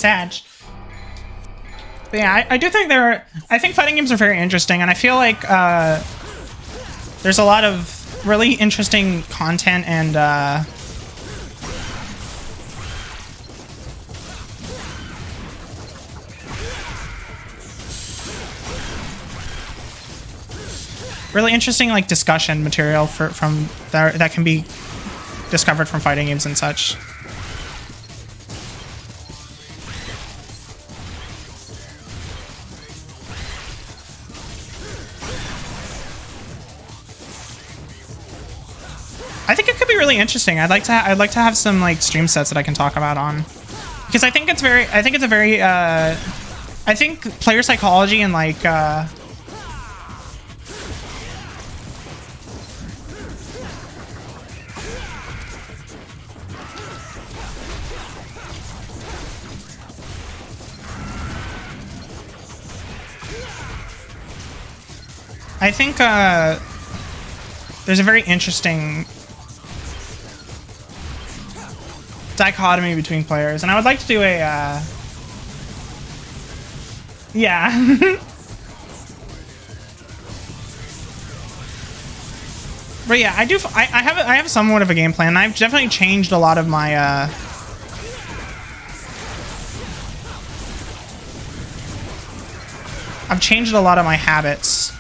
Sag. But yeah, I do think I think fighting games are very interesting, and I feel like there's a lot of really interesting content and really interesting like discussion material from that can be discovered from fighting games and such. I think it could be really interesting. I'd like to have some like stream sets that I can talk about on, because I think it's a very I think player psychology and like I think there's a very interesting dichotomy between players, and I would like to do a yeah. But yeah, I have somewhat of a game plan. I've definitely changed a lot of my I've changed a lot of my habits.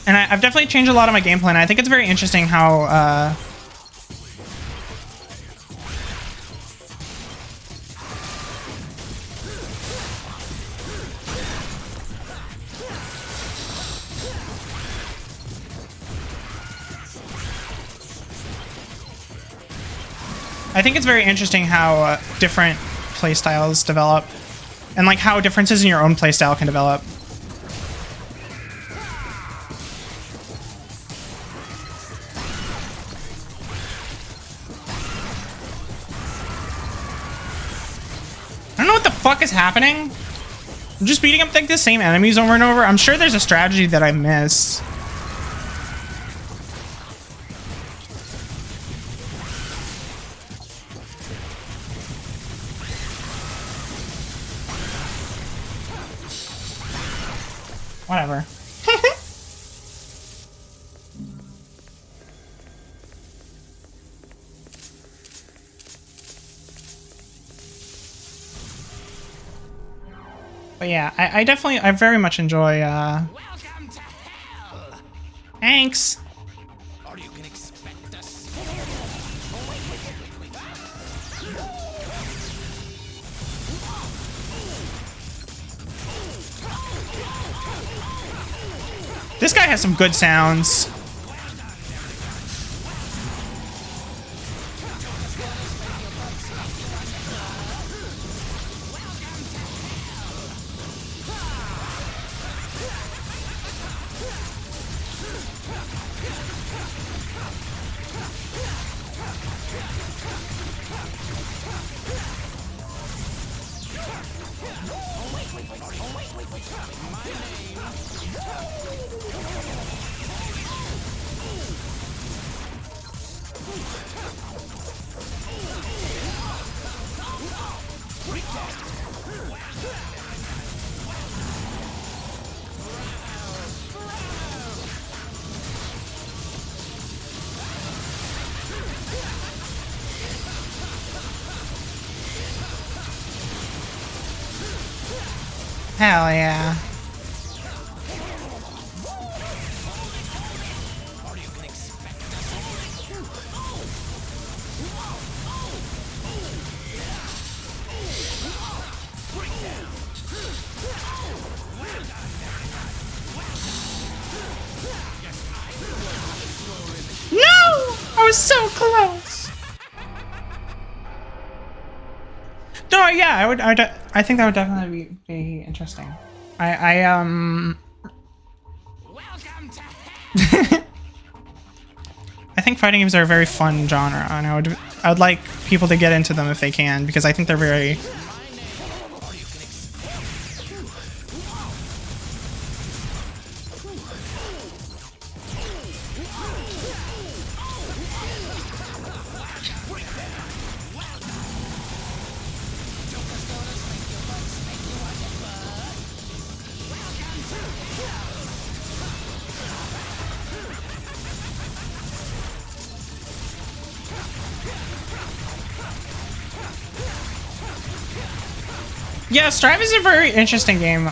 And I've definitely changed a lot of my game plan. I think it's very interesting how I think it's very interesting how different playstyles develop, and like how differences in your own playstyle can develop. I don't know what the fuck is happening. I'm just beating up like the same enemies over and over. I'm sure there's a strategy that I missed. Whatever. But yeah, I very much enjoy Welcome to hell! Thanks. Or you can expect us. This guy has some good sounds. Hell yeah. No! I was so close. No, yeah, I think that would definitely be interesting. Welcome to I think fighting games are a very fun genre, and I would like people to get into them if they can, because I think they're very. Yeah, Strive is a very interesting game. I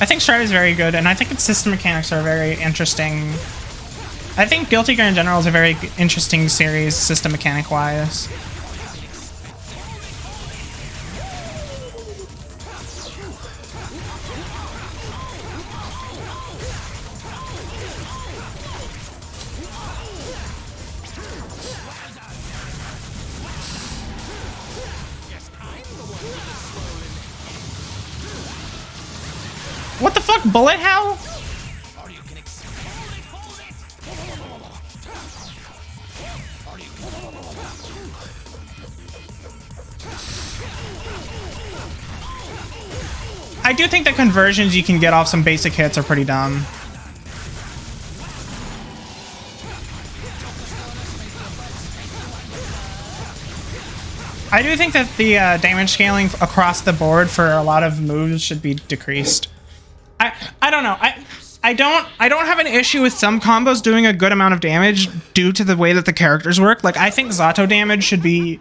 think Strive is very good, and I think its system mechanics are very interesting. I think Guilty Gear in general is a very interesting series, system mechanic-wise. What the fuck, bullet hell? I do think the conversions you can get off some basic hits are pretty dumb. I do think that the damage scaling across the board for a lot of moves should be decreased. I don't know. I don't have an issue with some combos doing a good amount of damage due to the way that the characters work. Like, I think Zato damage should be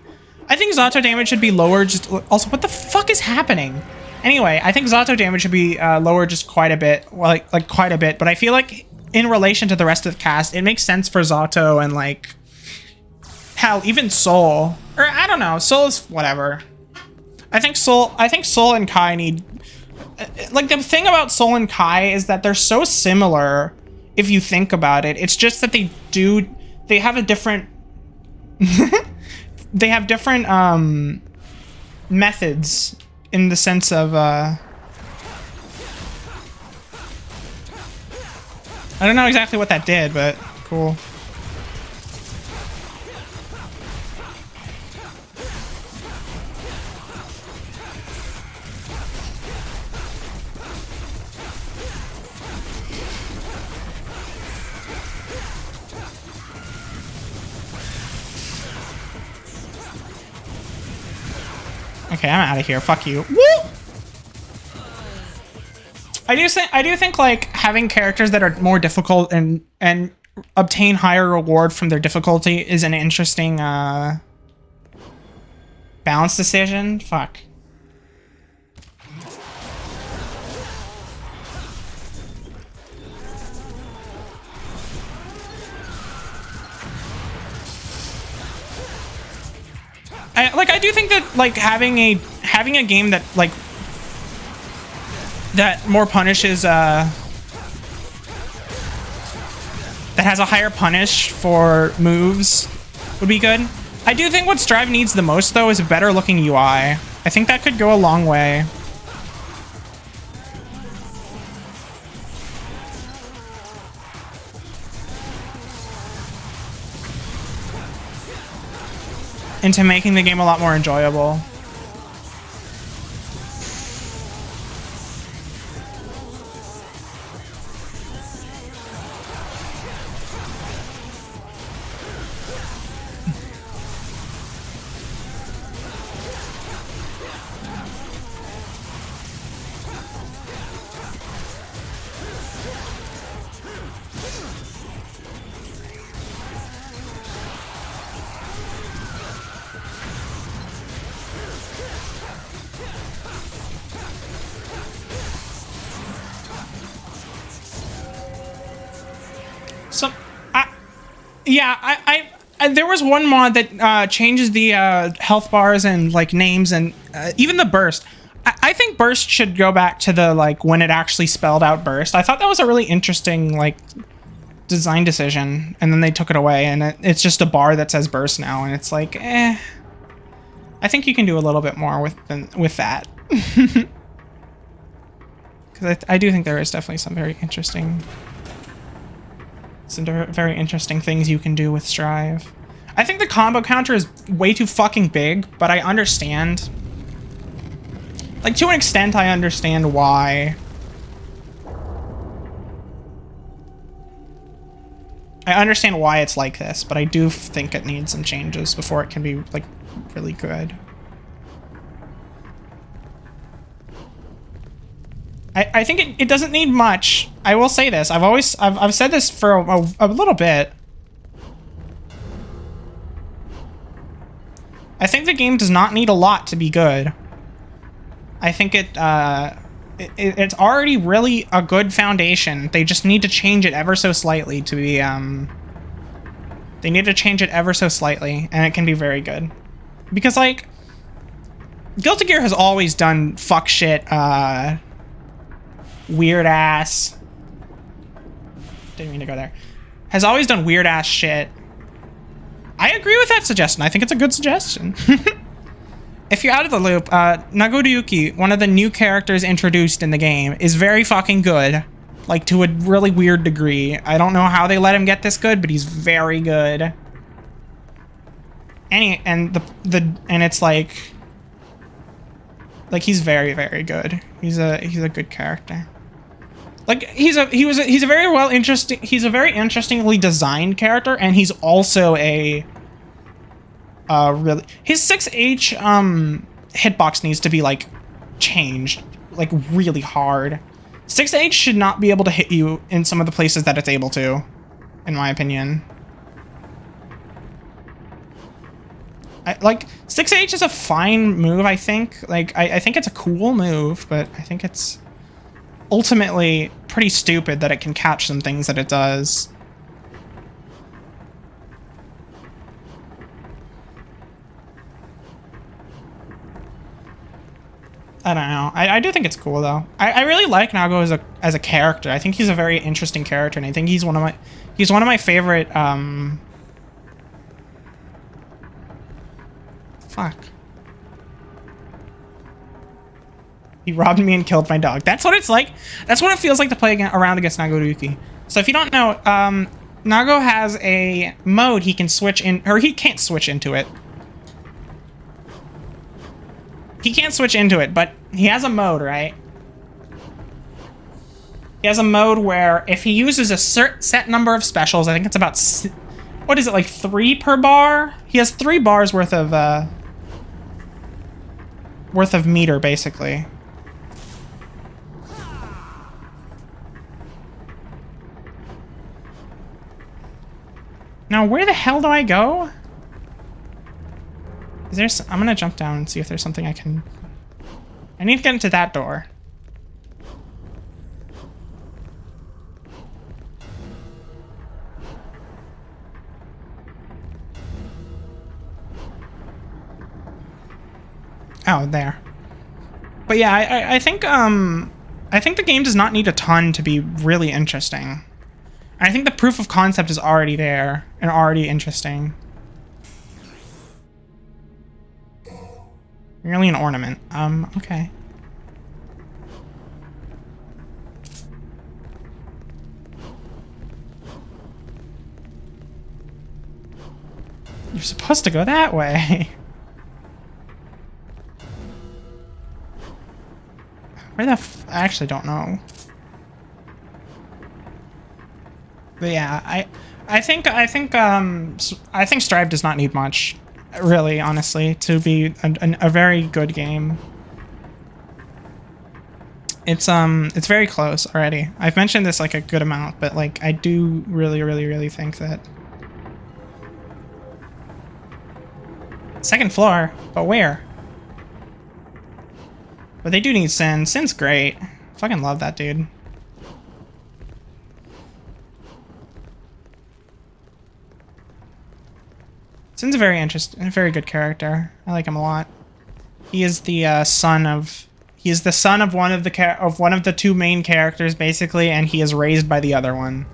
lower. Just also, what the fuck is happening? Anyway, I think Zato damage should be lower just quite a bit, like quite a bit. But I feel like in relation to the rest of the cast, it makes sense for Zato and like hell, even Soul, or I don't know, Soul is whatever. I think Soul and Kai need. Like, the thing about Soul and Kai is that they're so similar if you think about it. It's just that they have a different they have different methods in the sense of I don't know exactly what that did, but cool. Okay, I'm out of here. Fuck you. Woo! I do think like having characters that are more difficult and obtain higher reward from their difficulty is an interesting balance decision. Fuck. I do think that like having a game that like that more punishes that has a higher punish for moves would be good. I do think what Strive needs the most though is a better looking UI. I think that could go a long way. Into making the game a lot more enjoyable. So, there was one mod that changes the health bars and like names and even the burst. I think burst should go back to the like when it actually spelled out burst. I thought that was a really interesting like design decision, and then they took it away, and it's just a bar that says burst now, and it's like, I think you can do a little bit more with that. Because I do think there is definitely some very interesting things you can do with Strive. I think the combo counter is way too fucking big, but I understand. Like, to an extent, I understand why. I understand why it's like this, but I do think it needs some changes before it can be, like, really good. I think it doesn't need much. I will say this. I've said this for a little bit. I think the game does not need a lot to be good. I think it's already really a good foundation. They just need to change it ever so slightly to be they need to change it ever so slightly, and it can be very good. Because like Guilty Gear has always done fuck shit weird ass, didn't mean to go there, has always done weird ass shit. I agree with that suggestion. I think it's a good suggestion. If you're out of the loop, Nagoriyuki, one of the new characters introduced in the game, is very fucking good, like to a really weird degree. I don't know how they let him get this good, but he's very good. And it's like he's very, very good. He's a good character. Like he's a very interestingly designed character, and he's also a really, his 6H hitbox needs to be like changed like really hard. 6H should not be able to hit you in some of the places that it's able to, in my opinion. Like 6H is a fine move, I think. Like I think it's a cool move, but I think it's ultimately pretty stupid that it can catch some things that it does. I don't know. I do think it's cool though. I really like Nago as a character. I think he's a very interesting character, and I think he's one of my favorite fuck. He robbed me and killed my dog. That's what it's like. That's what it feels like to play around against Nagoriyuki. So if you don't know, Nago has a mode he can switch in, or he can't switch into it. He can't switch into it, but he has a mode, right? He has a mode where if he uses a set number of specials, I think it's about, what is it, like 3 per bar? He has 3 bars worth of meter, basically. Now, where the hell do I go? Is there? I'm gonna jump down and see if there's something I can. I need to get into that door. Oh, there. But yeah, I think the game does not need a ton to be really interesting. I think the proof of concept is already there and already interesting. Merely an ornament. Okay. You're supposed to go that way. Where the I actually don't know. But yeah, I think Strive does not need much, really, honestly, to be a very good game. It's very close already. I've mentioned this like a good amount, but like I do really think that second floor, but where? But they do need Sin. Sin's great. Fucking love that dude. Sin's a very interesting, a very good character. I like him a lot. He is the son of. He is the son of one of the two main characters, basically, and he is raised by the other one.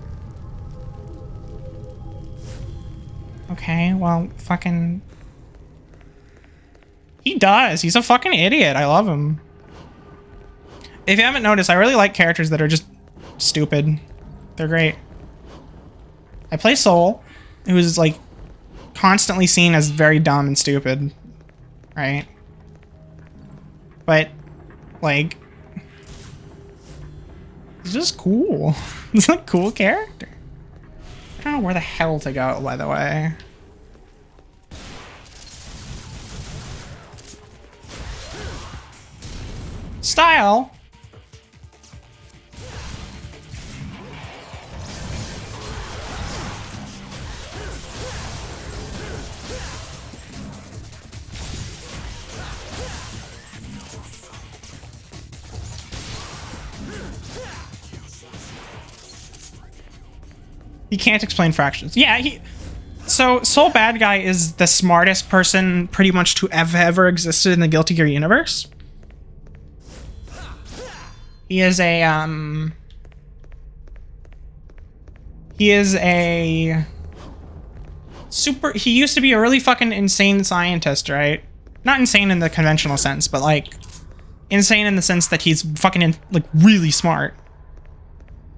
Okay, well, fucking. He does. He's a fucking idiot. I love him. If you haven't noticed, I really like characters that are just stupid. They're great. I play Soul, who's like constantly seen as very dumb and stupid, right? But like, he's just cool. He's a cool character. I don't know where the hell to go, by the way. Style. He can't explain fractions. Yeah, so Soul Bad Guy is the smartest person pretty much to have ever existed in the Guilty Gear universe. He is a he used to be a really fucking insane scientist, right? Not insane in the conventional sense, but like insane in the sense that he's fucking like really smart.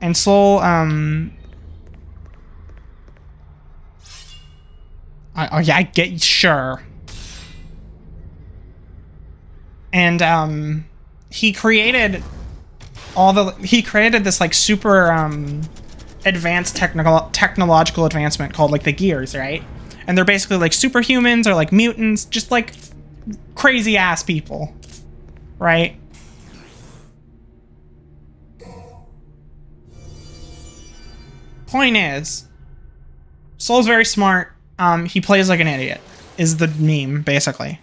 And Soul oh yeah, I get, sure. And he created this like super advanced technological advancement called like the Gears, right? And they're basically like superhumans or like mutants, just like crazy ass people, right? Point is, Soul's very smart. He plays like an idiot, is the meme, basically.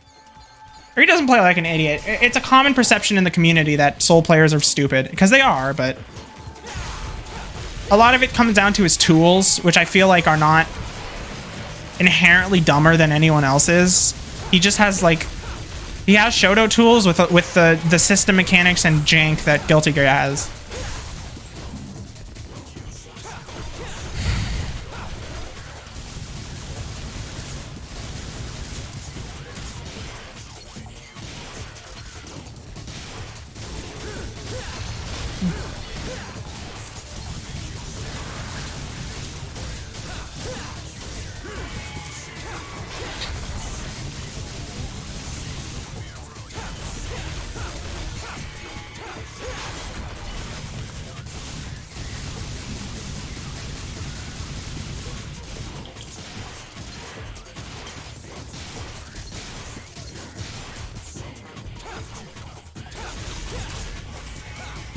Or he doesn't play like an idiot. It's a common perception in the community that Soul players are stupid, because they are, but a lot of it comes down to his tools, which I feel like are not inherently dumber than anyone else's. He just has like, he has Shoto tools with the system mechanics and jank that Guilty Gear has.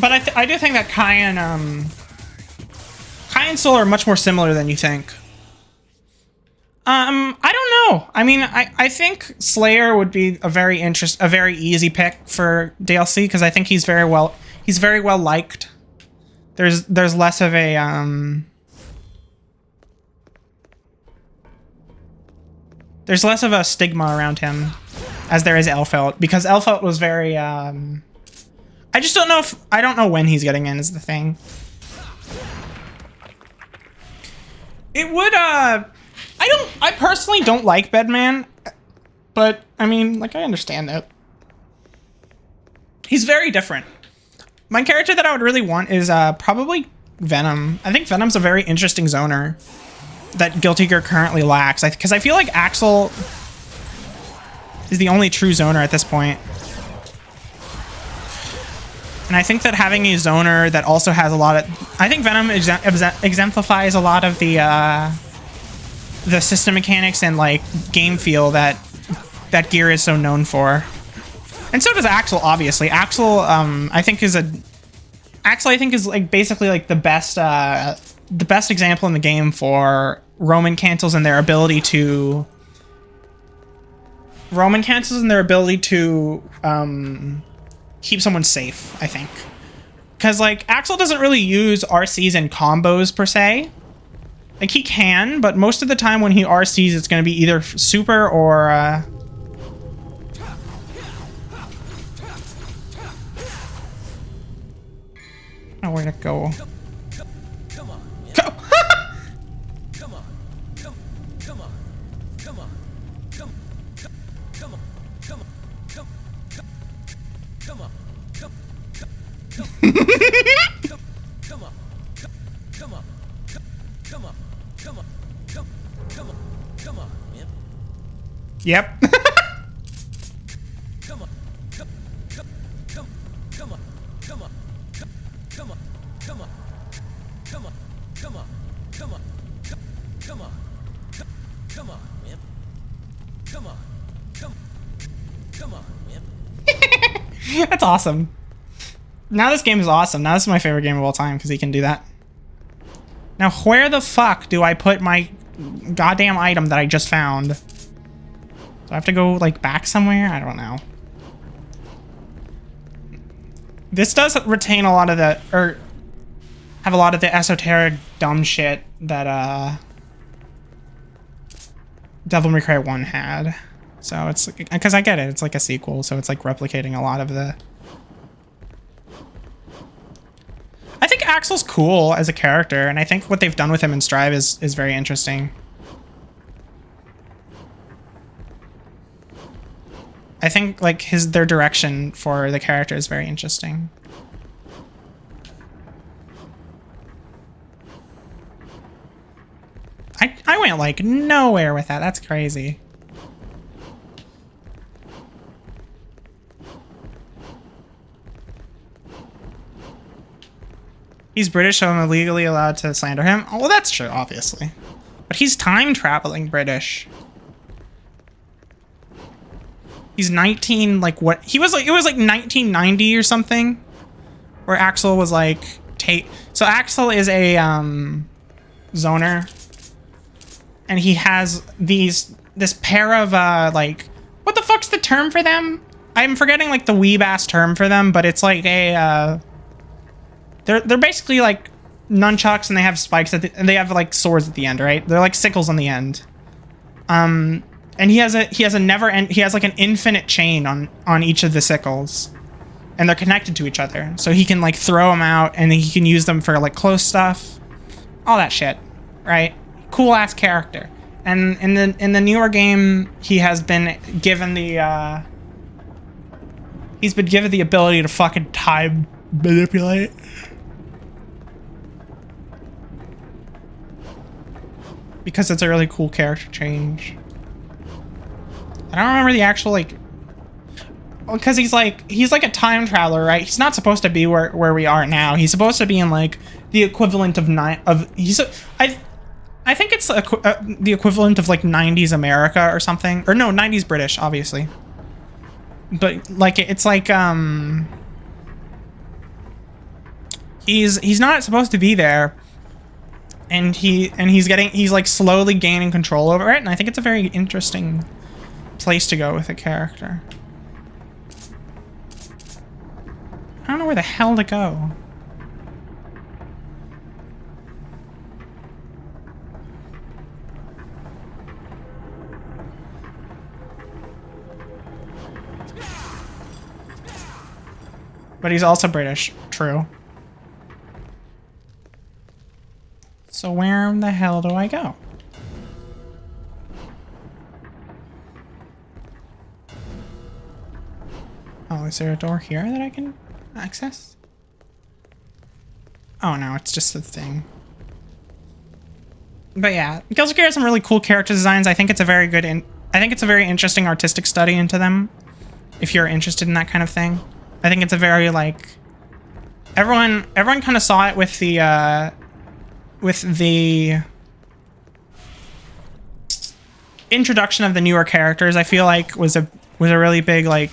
But I do think that Kai and Soul are much more similar than you think. I don't know. I mean, I think Slayer would be a very easy pick for DLC, because I think he's very well liked. There's less of a there's less of a stigma around him as there is Elfelt, because Elfelt was very, I just don't know if, I don't know when he's getting in is the thing. It would, I personally don't like Bedman, but, I mean, like, I understand it. He's very different. My character that I would really want is, probably Venom. I think Venom's a very interesting zoner that Guilty Gear currently lacks. Because I feel like Axel is the only true zoner at this point. And I think that having a zoner that also has a lot of... I think Venom exemplifies a lot of the system mechanics and, like, game feel that Gear is so known for. And so does Axel, obviously. Axel, I think is like basically like the best example in the game for Roman cancels and their ability to keep someone safe, I think. Because, like, Axel doesn't really use RCs and combos, per se. Like, he can, but most of the time when he RCs, it's going to be either super or, Oh, where to go? Come on. Go! Come on. Come on. Come on. Come on. Come on. Come on. Come on. Come on. Come on. Come on. Come on. Come on. Come on. Come on. Yep. Come on. Come on. Come on. Come on. Come on. Come on. Come on. Come on. Come on. Come on. Come on, man. Come on. Come on, man. That's awesome. Now this game is awesome. Now this is my favorite game of all time because he can do that. Now where the fuck do I put my goddamn item that I just found? Do I have to go, like, back somewhere? I don't know. This does retain a lot of the, or have a lot of the esoteric dumb shit that Devil May Cry 1 had. So it's, because I get it, it's like a sequel, so it's like replicating a lot of the... I think Axel's cool as a character, and I think what they've done with him in Strive is very interesting. I think, like, their direction for the character is very interesting. I went, like, nowhere with that. That's crazy. He's British, so I'm illegally allowed to slander him. Oh, well, that's true, obviously. But he's time-traveling British. He's 19, like, what? He was, like, it was, like, 1990 or something. Where Axel was, like, So Axel is a, zoner. And he has this pair of, like... What the fuck's the term for them? I'm forgetting, like, the weeb-ass term for them, but it's, like, a, They're basically, like, nunchucks, and they have spikes, and they have, like, swords at the end, right? They're, like, sickles on the end. And he has a never end. He has, like, an infinite chain on each of the sickles, and they're connected to each other. So he can, like, throw them out, and he can use them for, like, close stuff, all that shit, right? Cool ass character. And in the newer game, he has been given the ability to fucking time manipulate. Because it's a really cool character change. I don't remember the actual, like... Because he's like a time traveler, right? He's not supposed to be where we are now. He's supposed to be in, like, the equivalent of... I think it's the equivalent of, like, 90s America or something. Or no, 90s British, obviously. But, like, it's like, He's not supposed to be there. And he's like slowly gaining control over it, and I think it's a very interesting place to go with a character. I don't know where the hell to go. But he's also British. True. So where the hell do I go? Oh, is there a door here that I can access? Oh no, it's just a thing. But yeah, Guilty Gear has some really cool character designs. I think it's a very good I think it's a very interesting artistic study into them. If you're interested in that kind of thing. I think it's a very like everyone kind of saw it with the introduction of the newer characters. I feel like was a really big like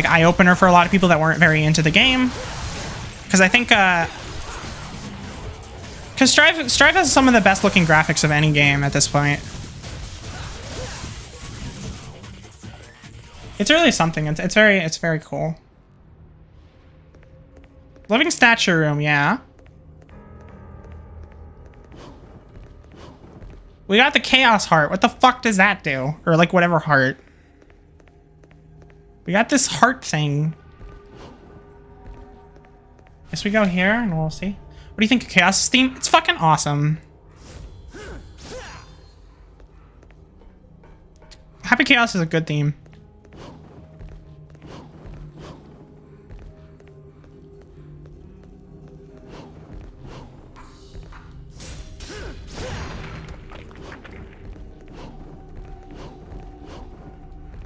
eye opener for a lot of people that weren't very into the game. Because I think because Strive has some of the best looking graphics of any game at this point. It's really something. It's very cool. Living statue room, yeah. We got the Chaos Heart. What the fuck does that do? Or like whatever heart. We got this heart thing. Guess we go here and we'll see. What do you think of Chaos' theme? It's fucking awesome. Happy Chaos is a good theme.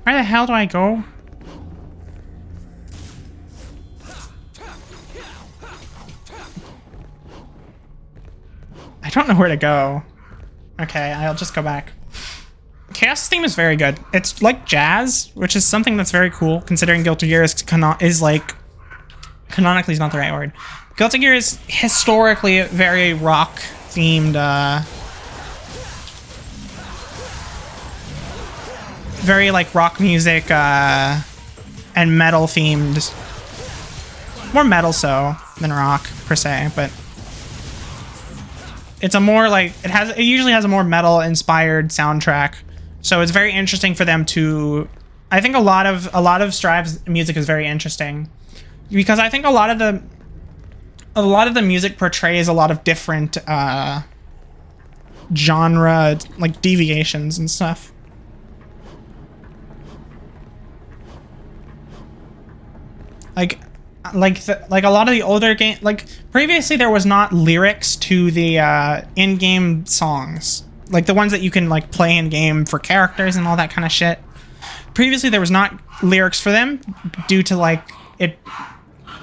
Where the hell do I go? I don't know where to go. Okay, I'll just go back. Chaos theme is very good. It's like jazz, which is something that's very cool, considering Guilty Gear is like... Canonically is not the right word. Guilty Gear is historically very rock-themed, very like rock music, and metal-themed. More metal so than rock, per se, but... It's a more like it usually has a more metal inspired soundtrack, so it's very interesting for them to. I think a lot of Strive's music is very interesting because I think a lot of the music portrays a lot of different genre like deviations and stuff. Like a lot of the older game, like previously there was not lyrics to the in-game songs, like the ones that you can like play in game for characters and all that kind of shit. Previously there was not lyrics for them due to like it.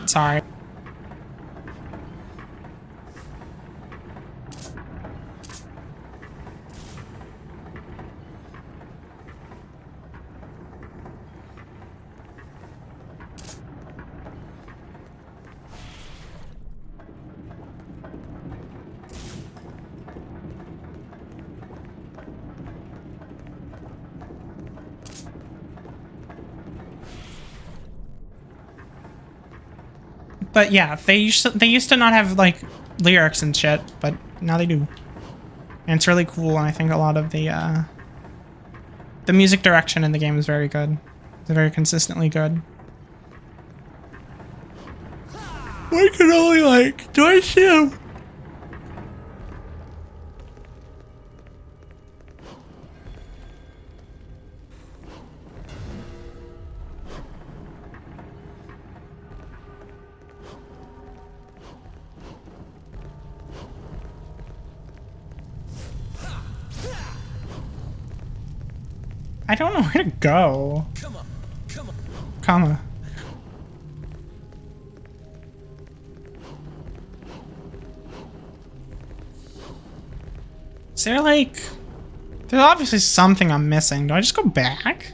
Sorry. But yeah, they used to not have like lyrics and shit, but now they do. And it's really cool, and I think a lot of the music direction in the game is very good. It's very consistently good. I can only like, do I see him? I don't know where to go. Come on, come on. Comma. Is there like... There's obviously something I'm missing. Do I just go back?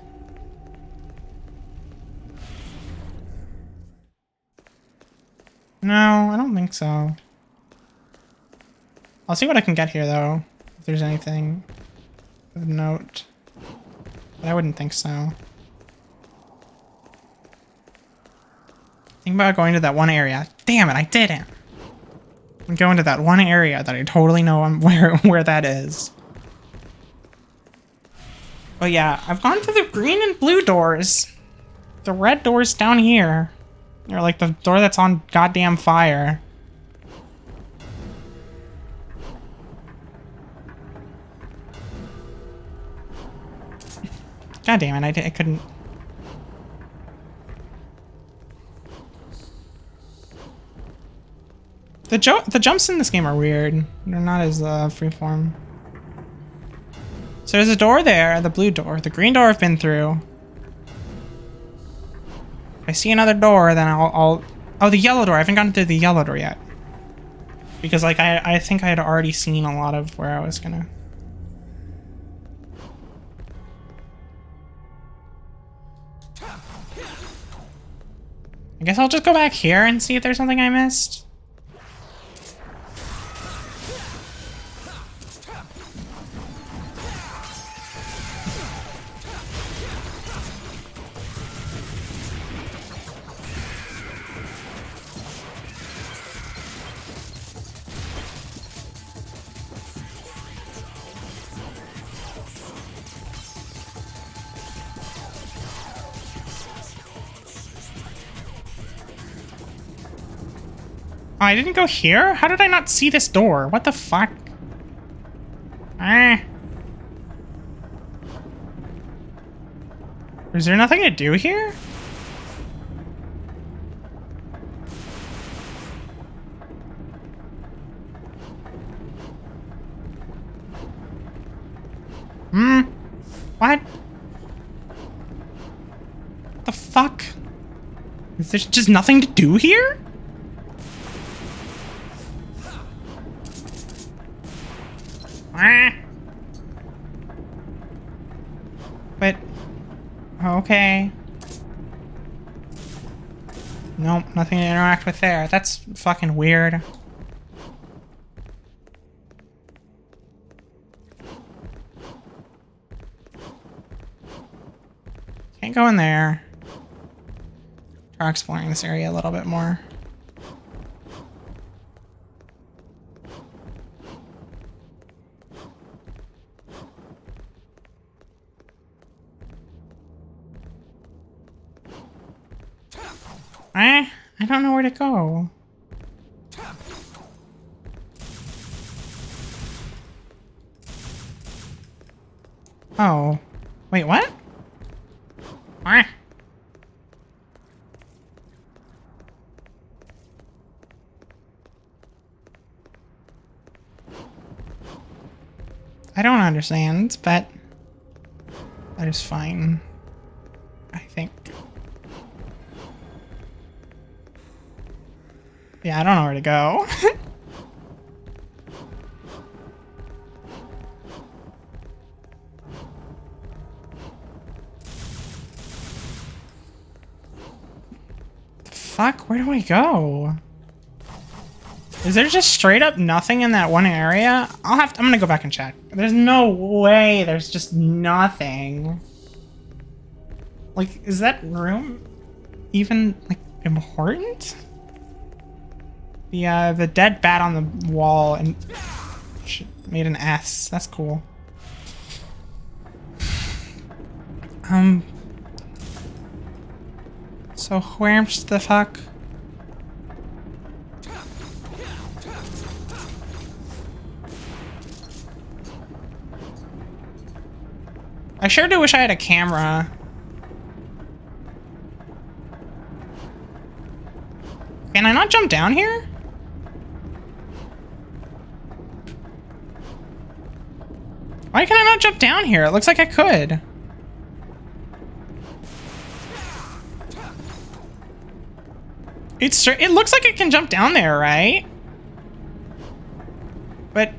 No, I don't think so. I'll see what I can get here though. If there's anything of note. But I wouldn't think so. Think about going to that one area. Damn it, I didn't. I'm going to that one area that I totally know where that is. But yeah, I've gone to the green and blue doors. The red door's down here. Or like the door that's on goddamn fire. God damn it, I couldn't... The jumps in this game are weird. They're not as freeform. So there's a door there, the blue door. The green door I've been through. If I see another door, then I'll... Oh, the yellow door. I haven't gotten to the yellow door yet. Because, like, I think I had already seen a lot of where I was gonna... I guess I'll just go back here and see if there's something I missed. Oh, I didn't go here? How did I not see this door? What the fuck? Ah. Is there nothing to do here? What? The fuck? Is there just nothing to do here? But, okay. Nope, nothing to interact with there. That's fucking weird. Can't go in there. Try exploring this area a little bit more. I don't know where to go. Oh. Wait, what? I don't understand, but that is fine. I think. Yeah, I don't know where to go. Fuck, where do I go? Is there just straight up nothing in that one area? I'm gonna go back and check. There's no way there's just nothing. Like, is that room even, like, important? The dead bat on the wall and made an S. That's cool. So where's the fuck? I sure do wish I had a camera. Can I not jump down here? Why can I not jump down here? It looks like I could. It looks like it can jump down there, right? But...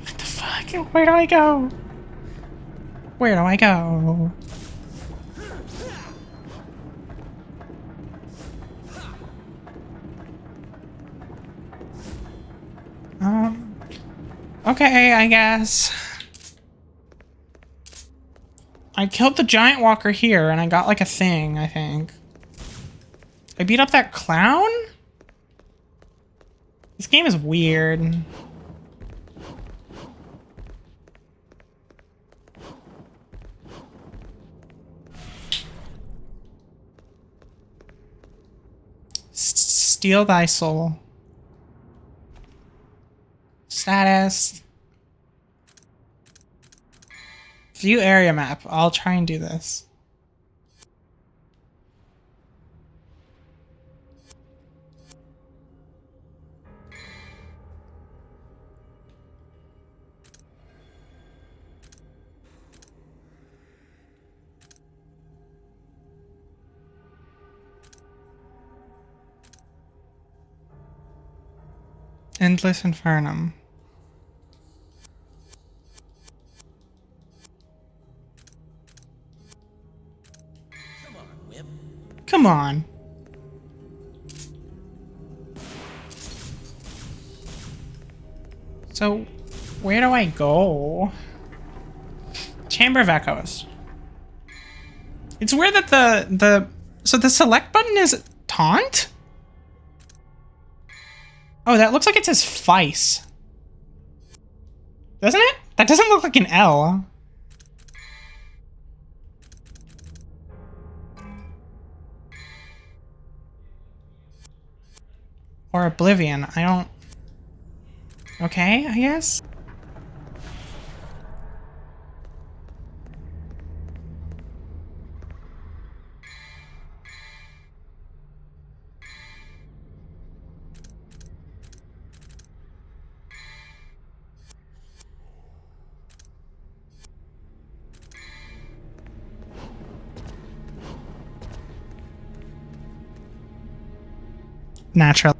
what the fuck? Where do I go? Where do I go? Okay, I guess. I killed the giant walker here, and I got, like, a thing, I think. I beat up that clown? This game is weird. Steal thy soul. Status. View area map. I'll try and do this. Endless Infernum. Come on, Whip. Come on. So, where do I go? Chamber of Echoes. It's weird that so the select button is taunt? Oh, that looks like it says Vice. Doesn't it? That doesn't look like an L. Or Oblivion. I don't... Okay, I guess? Natural.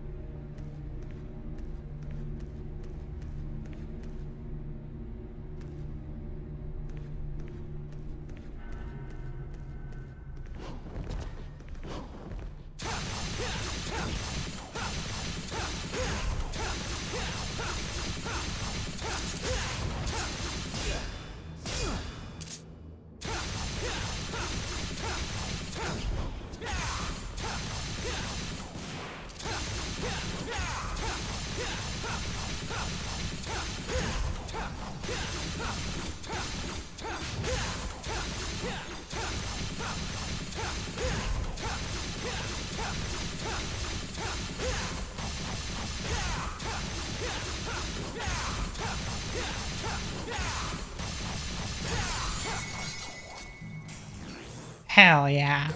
Hell yeah.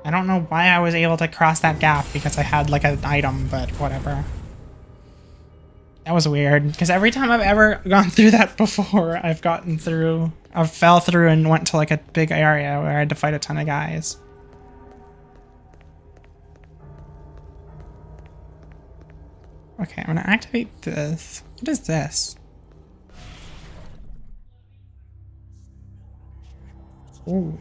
I don't know why I was able to cross that gap because I had like an item, but whatever. That was weird, because every time I've ever gone through that before, I've fell through and went to like a big area where I had to fight a ton of guys. Okay, I'm gonna activate this. What is this? Ooh.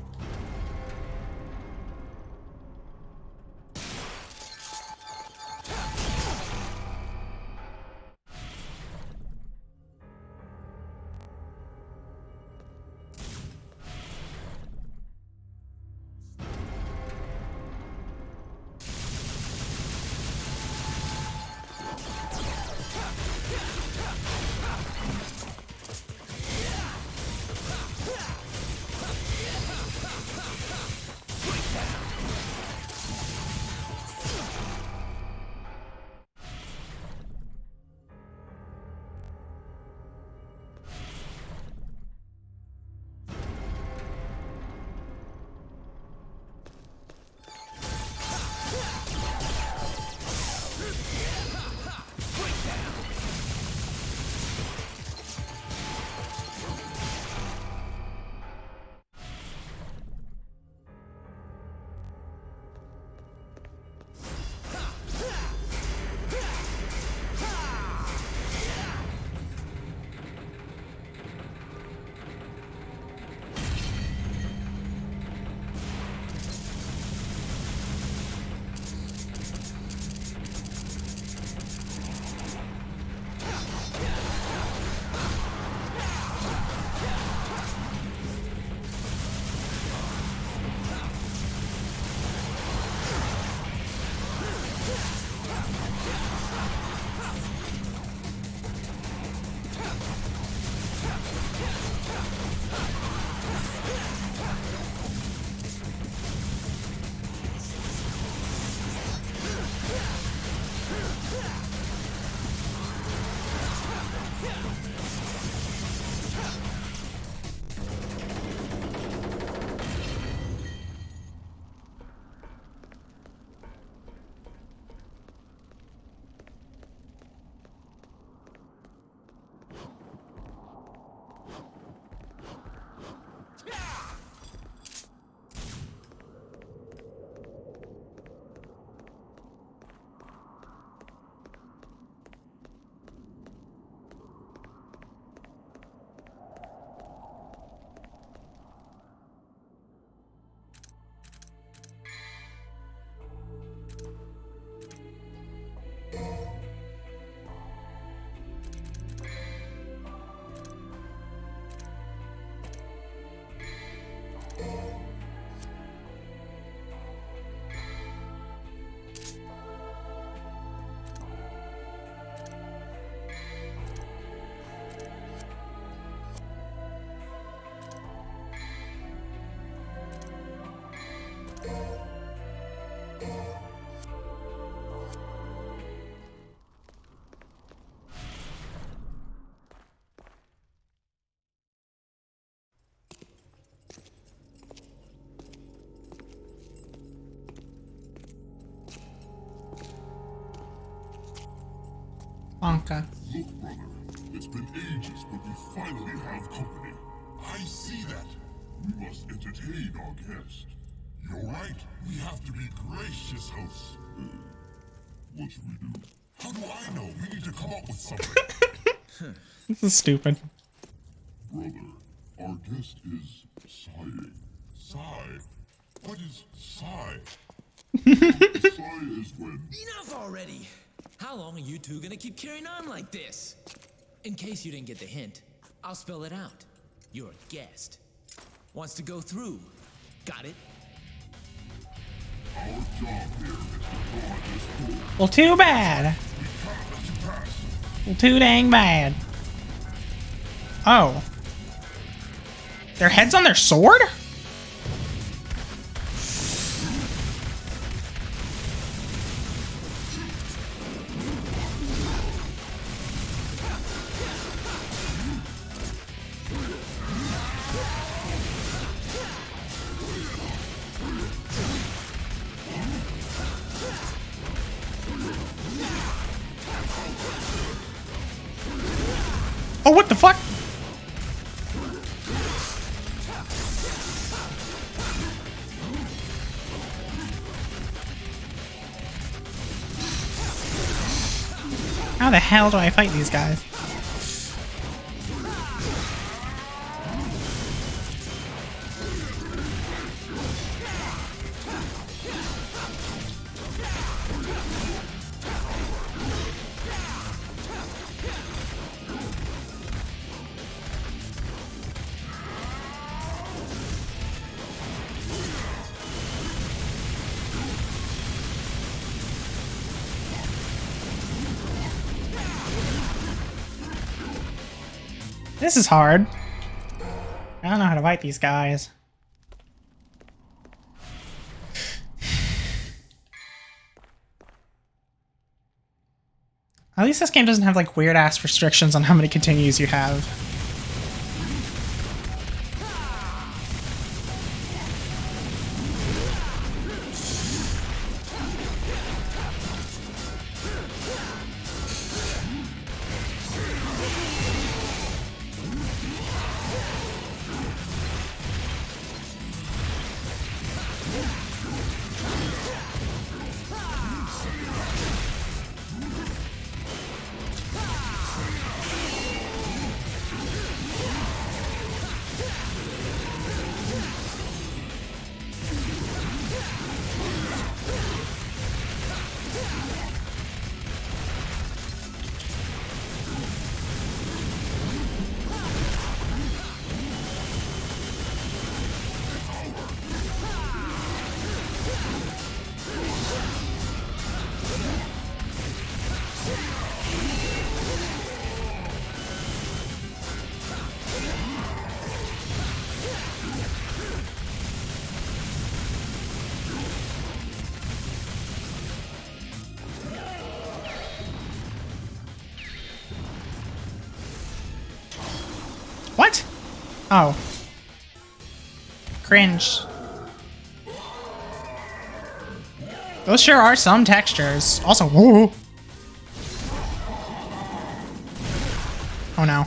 Bonka. Look, brother, it's been ages, but we finally have company. I see that. We must entertain our guest. You're right. We have to be gracious hosts. What should we do? How do I know? We need to come up with something. This is stupid. Brother, our guest is sighing. Sigh? What is sigh? Sigh is when... Enough already! How long are you two gonna keep carrying on like this? In case you didn't get the hint, I'll spell it out. You're a guest. Wants to go through. Got it? Our job here is to guard this pool. Well, too bad. We can't let you pass. Well, too dang bad. Oh. Their head's on their sword? Oh, what the fuck? How the hell do I fight these guys? This is hard. I don't know how to fight these guys. At least this game doesn't have like weird ass restrictions on how many continues you have. What? Oh. Cringe. Those sure are some textures. Also, whoa. Oh no.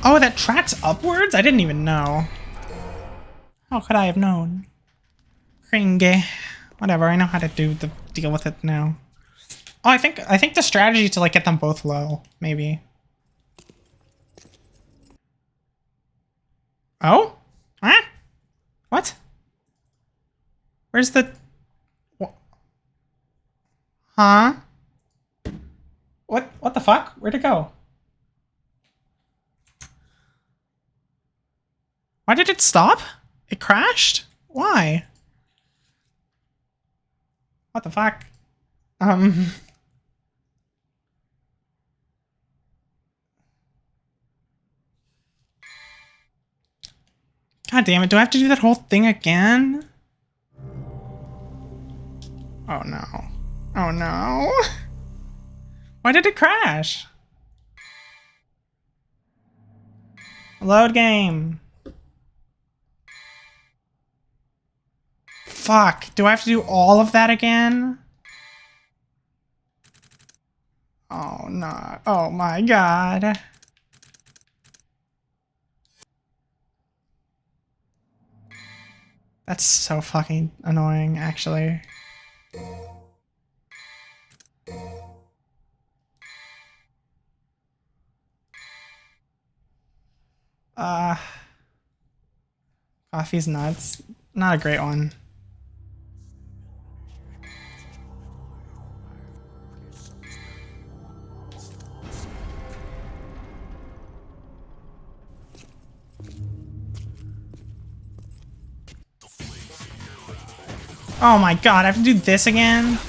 Oh, that tracks upwards? I didn't even know. How could I have known? Cringe. Whatever, I know how to deal with it now. Oh, I think the strategy to like get them both low, maybe. Oh? Huh? What? Where's the... Huh? What the fuck? Where'd it go? Why did it stop? It crashed? Why? What the fuck? God damn it, do I have to do that whole thing again? Oh no. Oh no. Why did it crash? Load game. Fuck. Do I have to do all of that again? Oh, no. Oh my god. That's so fucking annoying, actually. Coffee's nuts. Not a great one. Oh my god, I have to do this again?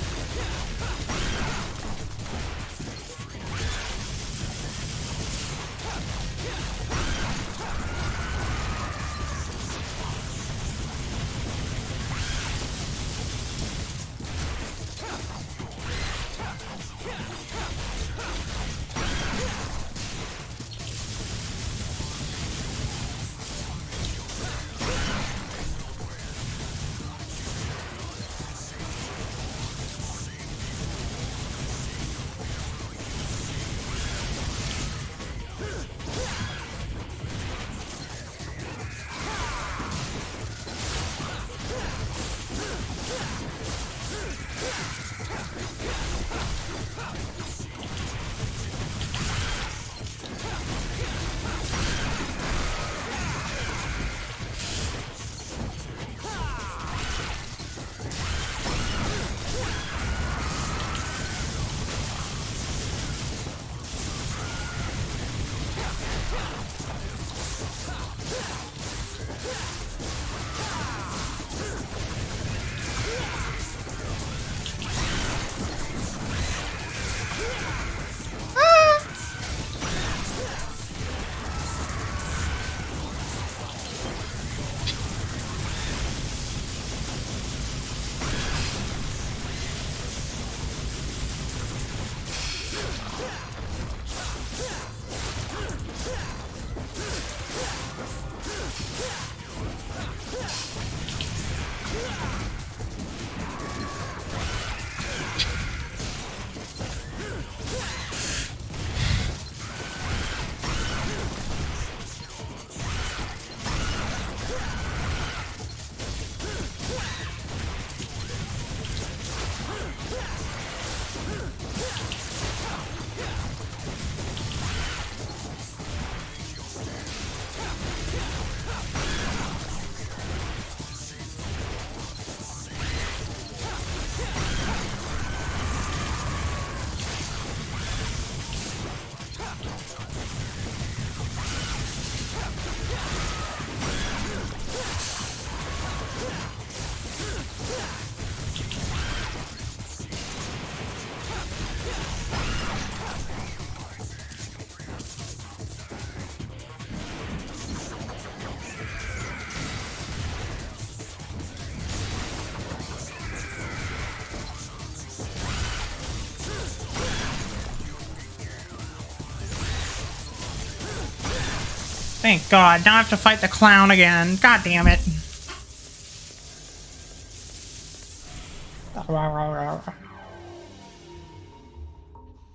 Thank God. Now I have to fight the clown again. God damn it.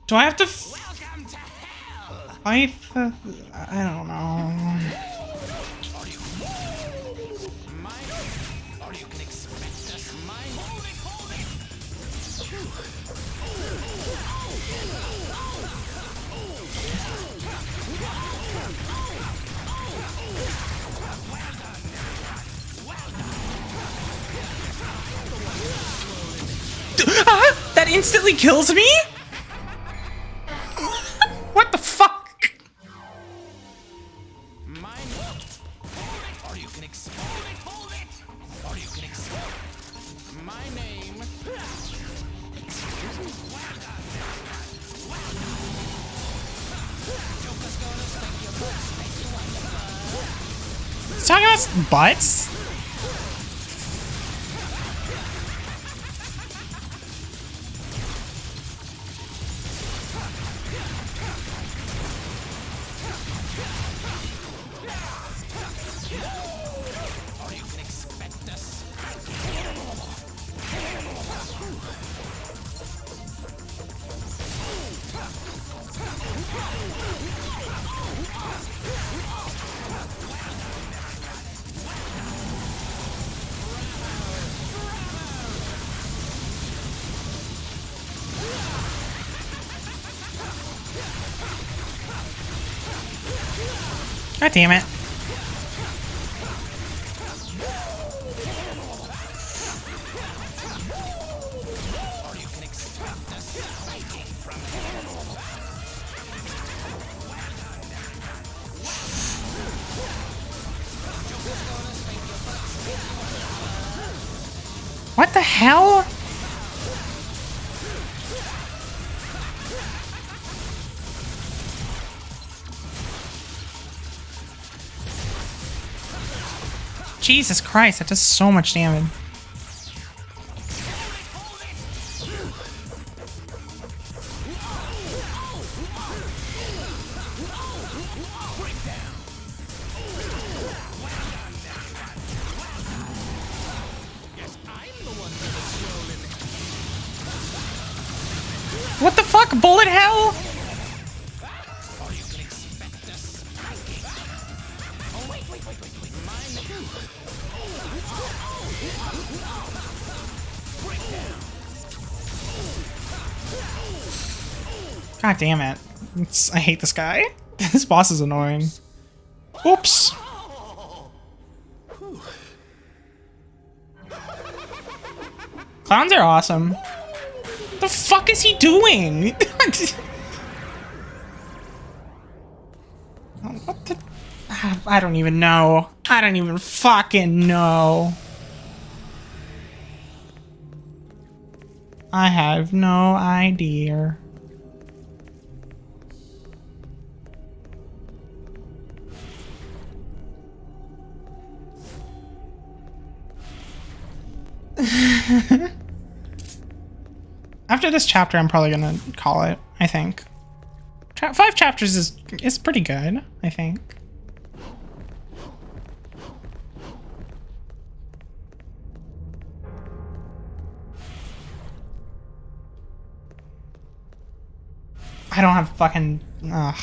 Do I have to fight the... I don't know. That instantly kills me? What the fuck? He's talking about butts? God damn it. What the hell? Jesus Christ, that does so much damage. What the fuck, bullet hell? God damn it. I hate this guy. This boss is annoying. Oops. Clowns are awesome. What the fuck is he doing? What the... I don't even know. I don't even fucking know. I have no idea. After this chapter, I'm probably gonna call it, I think. 5 chapters is pretty good, I think. I don't have fucking... Ugh.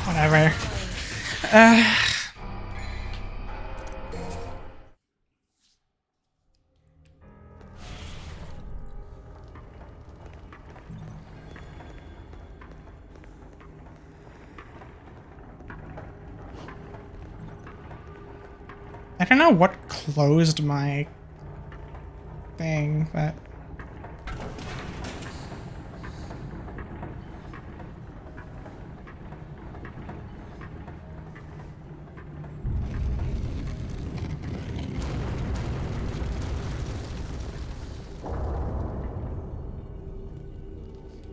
Whatever. I don't know what closed my thing, but...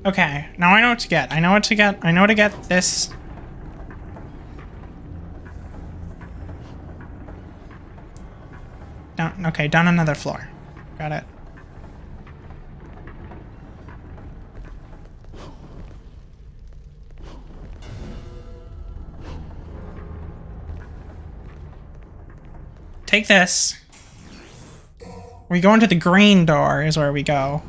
Okay, now I know what to get. I know what to get. I know to get this. Down, okay, down another floor. Got it. Take this. We go into the green door is where we go.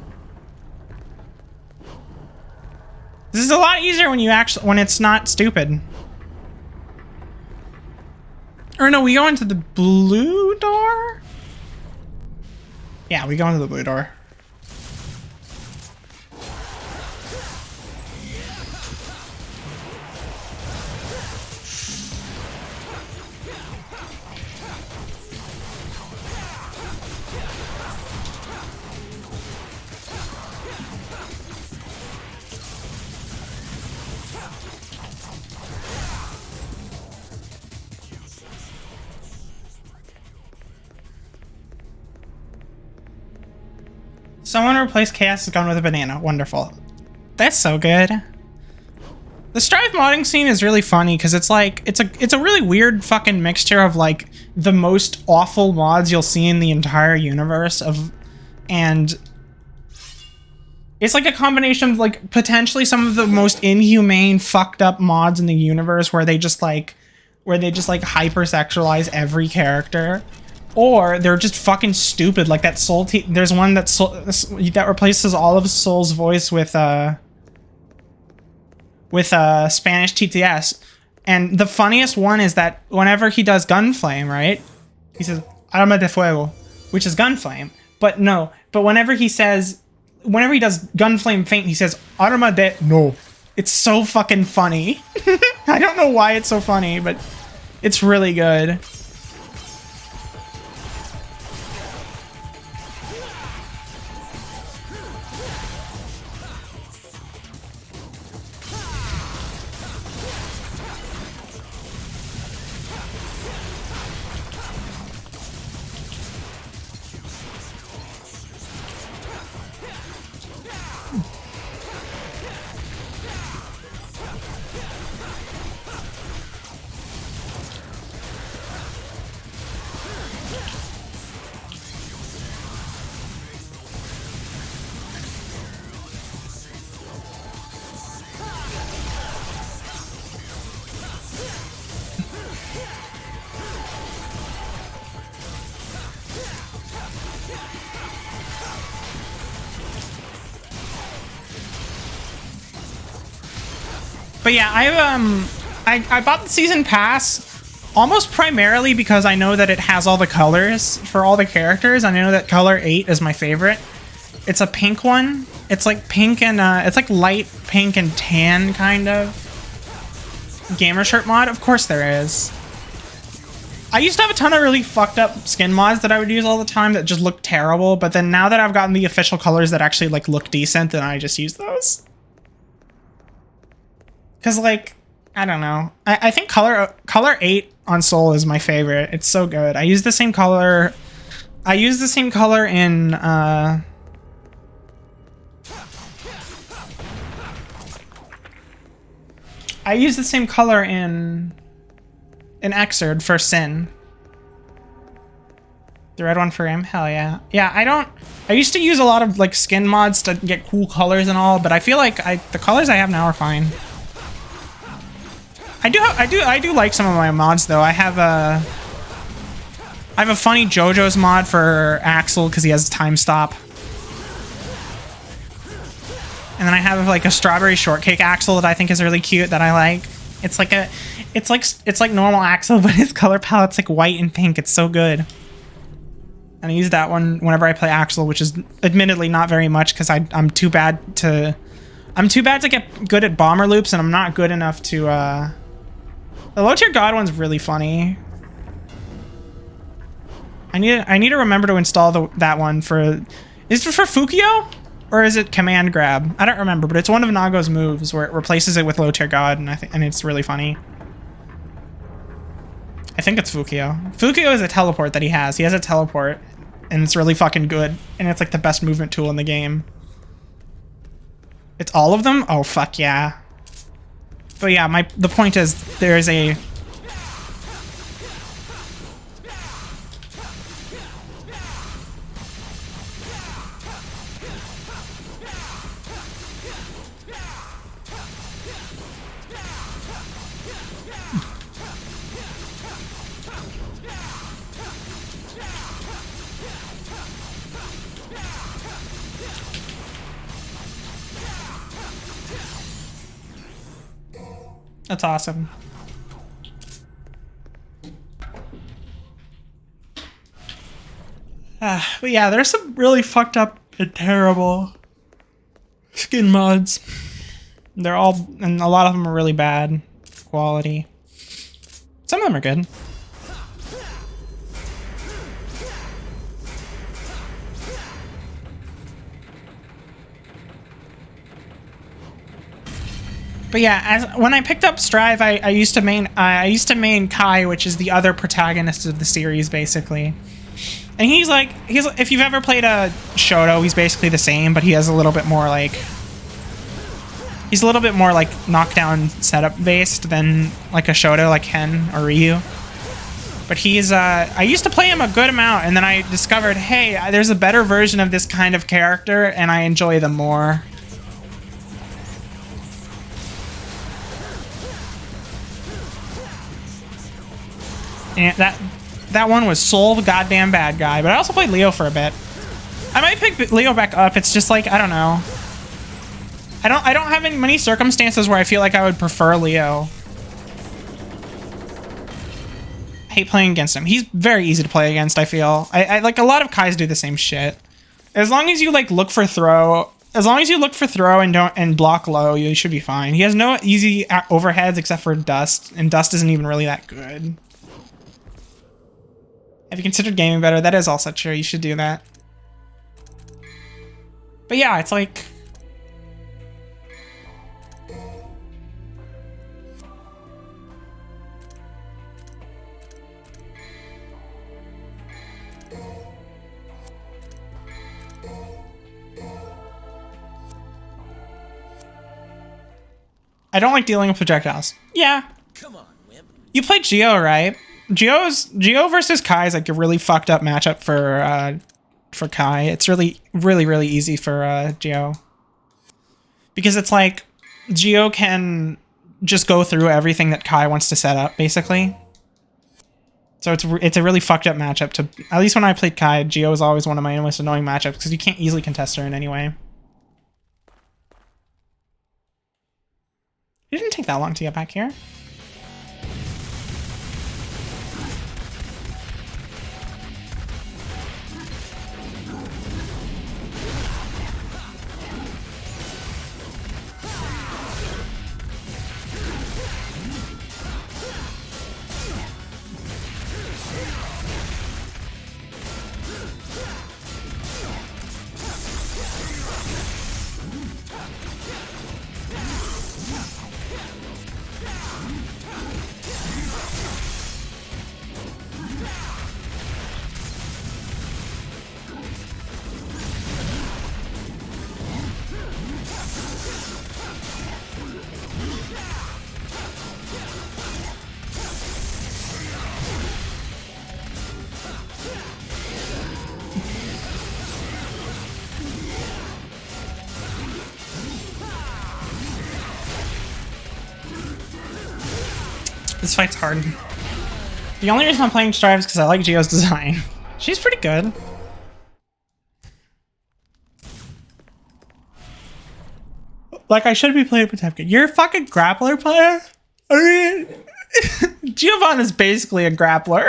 This is a lot easier when you actually, when it's not stupid. Or no, we go into the blue door? Yeah, we go into the blue door. Someone replaced Chaos's gun with a banana. Wonderful. That's so good. The Strive modding scene is really funny because it's like it's a really weird fucking mixture of like the most awful mods you'll see in the entire universe of, and It's like a combination of like potentially some of the most inhumane, fucked up mods in the universe where they just like hypersexualize every character, or they're just fucking stupid. Like that there's one that replaces all of Soul's voice with Spanish TTS, and the funniest one is that whenever he does Gunflame, right? He says Arma de Fuego, which is Gunflame, but whenever he does Gunflame Faint, he says Arma de No. It's so fucking funny. I don't know why it's so funny, but it's really good. But yeah, I bought the season pass almost primarily because I know that it has all the colors for all the characters. I know that color 8 is my favorite. It's a pink one. It's like pink and it's like light pink and tan kind of gamer shirt mod. Of course there is. I used to have a ton of really fucked up skin mods that I would use all the time that just look terrible, but then now that I've gotten the official colors that actually like look decent, then I just use those. Cause like, I don't know. I think color 8 on Soul is my favorite. It's so good. I use the same color. I use the same color in I use the same color in Xrd for Sin. The red one for him? Hell yeah. Yeah, I used to use a lot of like skin mods to get cool colors and all, but I feel like the colors I have now are fine. I do like some of my mods though. I have a funny JoJo's mod for Axel because he has a time stop. And then I have like a strawberry shortcake Axel that I think is really cute that I like. It's like normal Axel, but his color palette's like white and pink. It's so good. And I use that one whenever I play Axel, which is admittedly not very much because I'm too bad to get good at bomber loops, and I'm not good enough to the low tier god one's really funny. I need to remember to install that one for... Is it for Fukio? Or is it command grab? I don't remember, but it's one of Nago's moves where it replaces it with low tier god, and it's really funny. I think it's Fukio. Fukio is a teleport that he has. He has a teleport, and it's really fucking good, and it's like the best movement tool in the game. It's all of them? Oh, fuck yeah. But yeah, the point is there is a... That's awesome. But yeah, there's some really fucked up and terrible skin mods. They're all, and a lot of them are really bad quality. Some of them are good. But yeah, when I picked up Strive, I used to main Kai, which is the other protagonist of the series, basically. And he's if you've ever played a Shoto, he's basically the same, but he has a little bit more like knockdown setup based than like a Shoto, like Ken or Ryu. But he's, I used to play him a good amount, and then I discovered, hey, there's a better version of this kind of character, and I enjoy them more. And that one was Soul, the goddamn bad guy. But I also played Leo for a bit. I might pick Leo back up. It's just like, I don't know. I don't have many circumstances where I feel like I would prefer Leo. I hate playing against him. He's very easy to play against, I feel. I like a lot of Kais do the same shit. As long as you like look for throw, and block low, you should be fine. He has no easy overheads except for Dust, and Dust isn't even really that good. Have you considered gaming better? That is also true. You should do that. But yeah, it's like... I don't like dealing with projectiles. Yeah. Come on, wimp. You played Geo, right? Geo versus Kai is like a really fucked up matchup for Kai. It's really easy for Geo. Because it's like Geo can just go through everything that Kai wants to set up, basically. So it's a really fucked up matchup to, at least when I played Kai, Geo is always one of my most annoying matchups because you can't easily contest her in any way. It didn't take that long to get back here. This fight's hard. The only reason I'm playing Strive is because I like Geo's design. She's pretty good. Like, I should be playing Potemkin. You're a fucking grappler player? I mean, Giovanna is basically a grappler.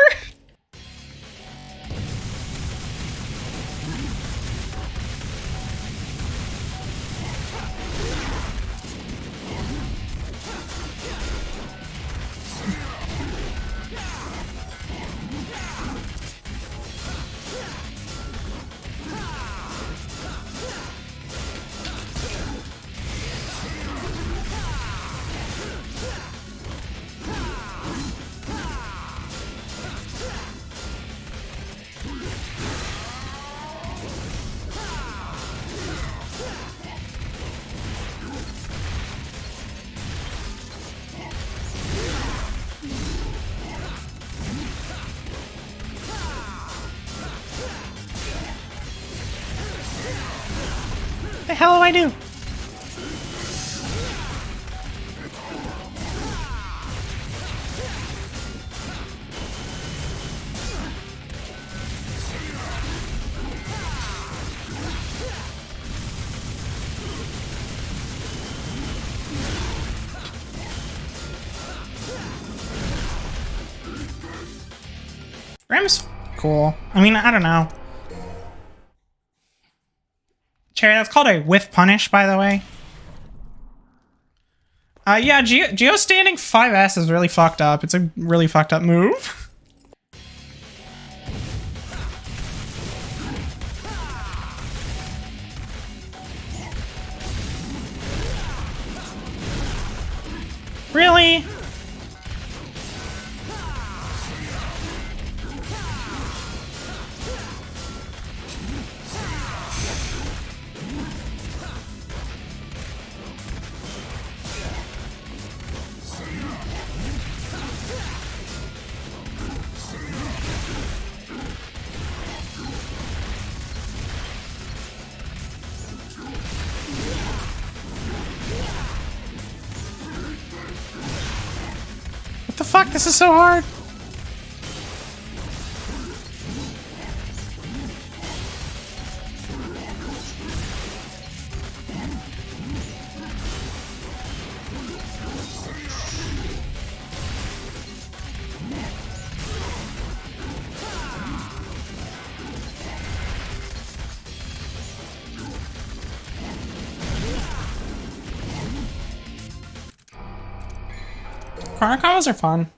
What the hell do I do? Ram's cool. I mean, I don't know. Cherry, that's called a whiff punish, by the way. Yeah, Geo standing 5S is really fucked up. It's a really fucked up move. Really? fuck? This is so hard. Chrono combos are fun.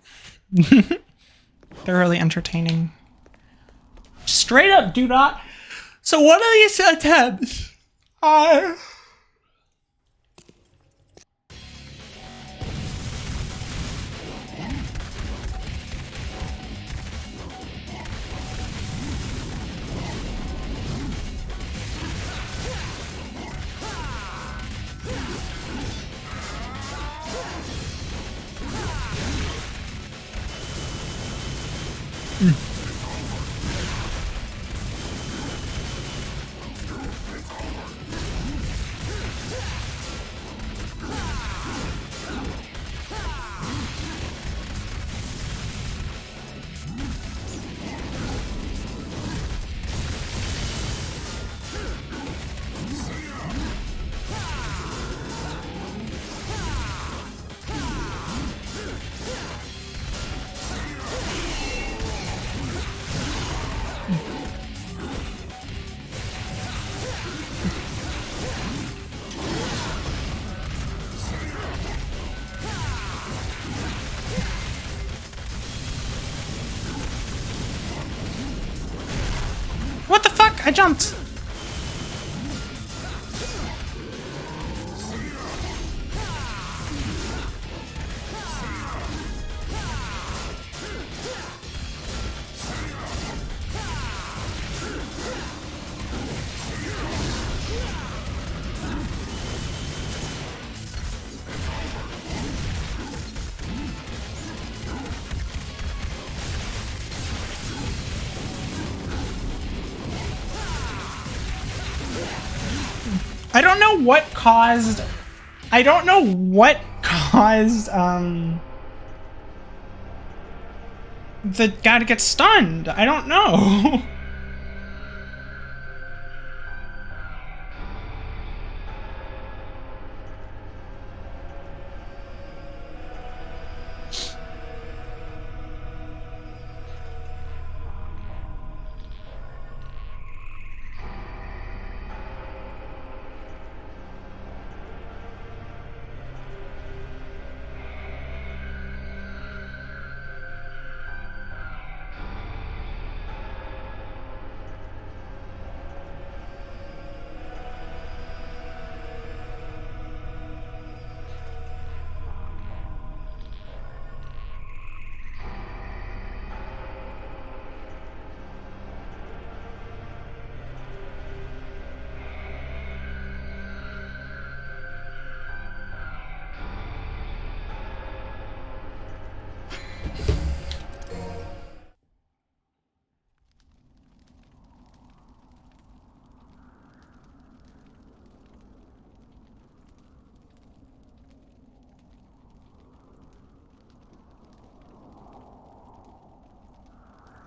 They're really entertaining. Straight up, do not. So one of these attempts, what the fuck? I jumped. I don't know what caused. I don't know what caused the guy to get stunned. I don't know.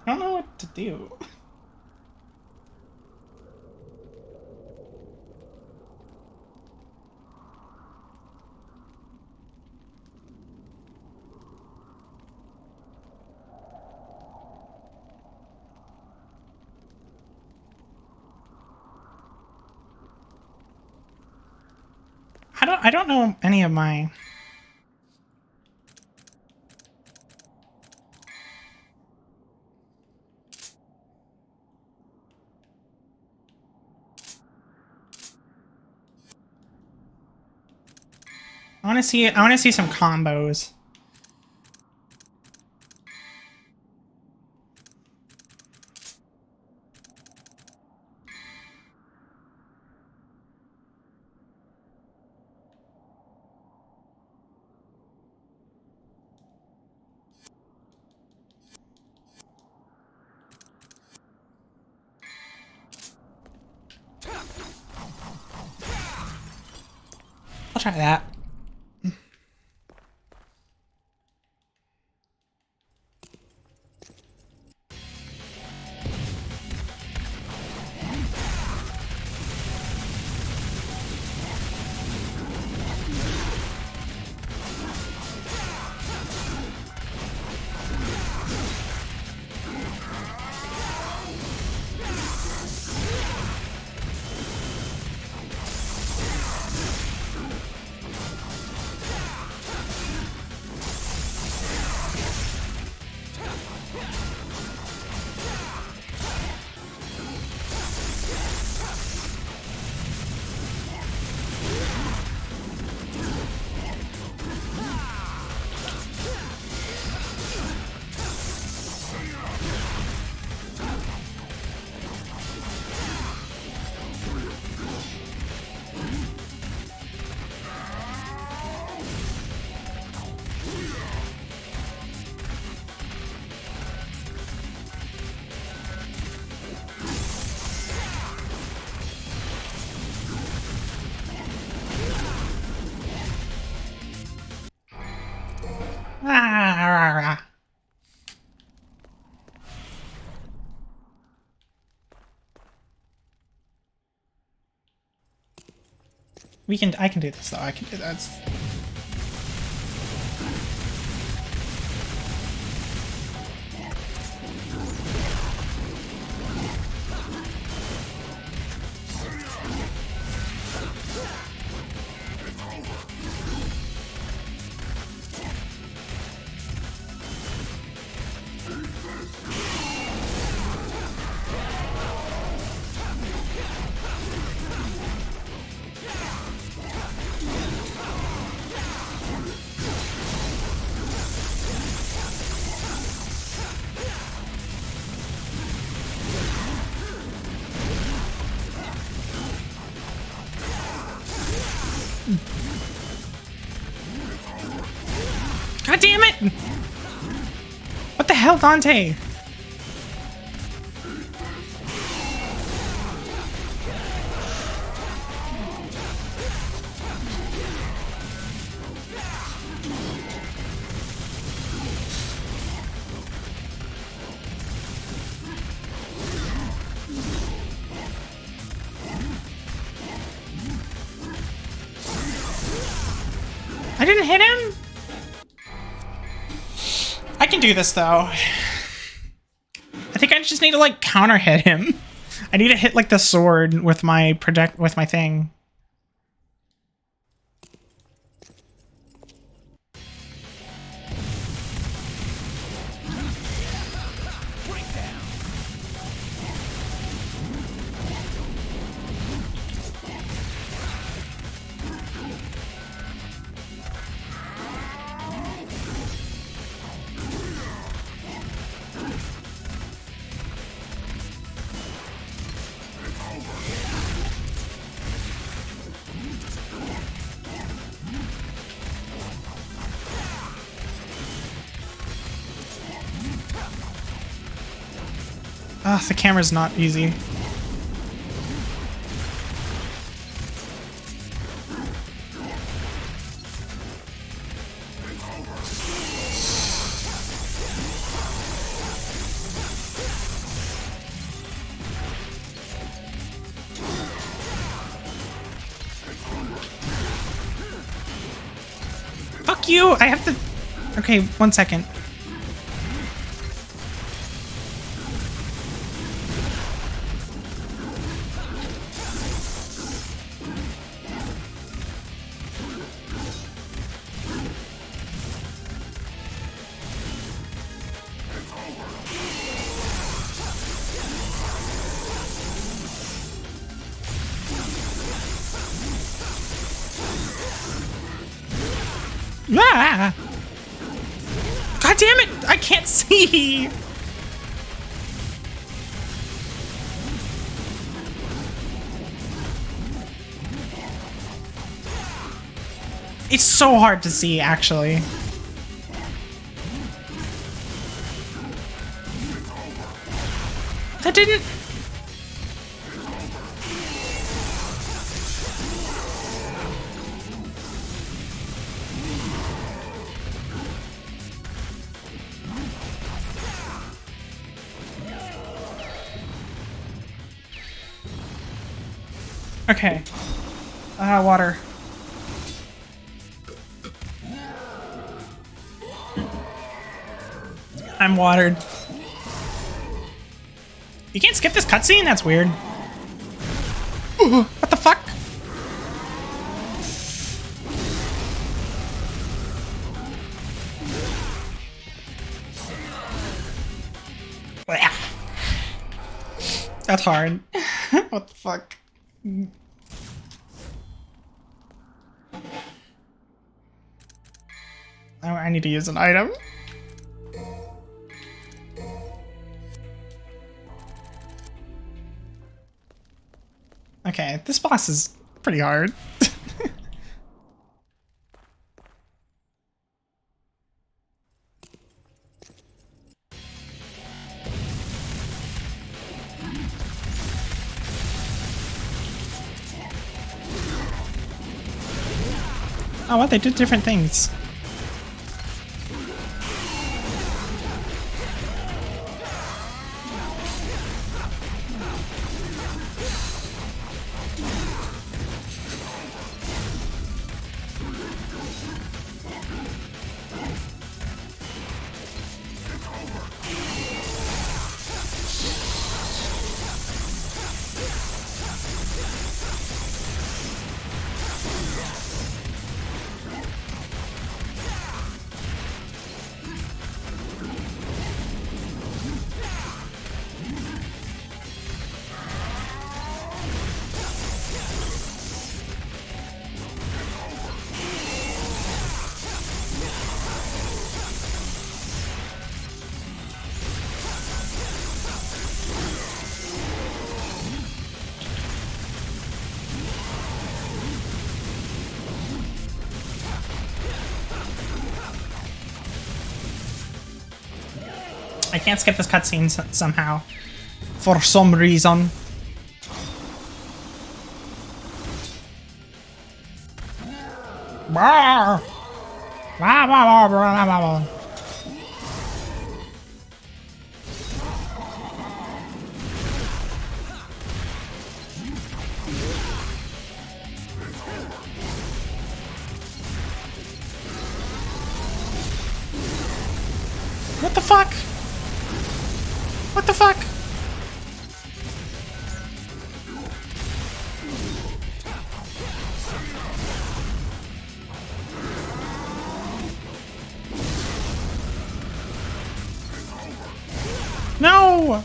I don't know what to do. I don't know any of my. I want to see some combos. I'll try that. I can do this though. I can do that. God damn it! What the hell, Dante? I didn't hit him? I can do this though. I think I just need to like counter hit him. I need to hit like the sword with my thing. Ugh, the camera's not easy. Fuck you! I have to... Okay, 1 second. Ah! God damn it! I can't see! It's so hard to see, actually. That didn't... Okay. Water. I'm watered. You can't skip this cutscene? That's weird. Ooh, what the fuck? That's hard. What the fuck? I need to use an item. Okay, this boss is pretty hard. Oh, what? They did different things. I can't skip this cutscene somehow. For some reason. Brr. Blah, blah, blah, blah, blah, blah. What the fuck? What the fuck? No!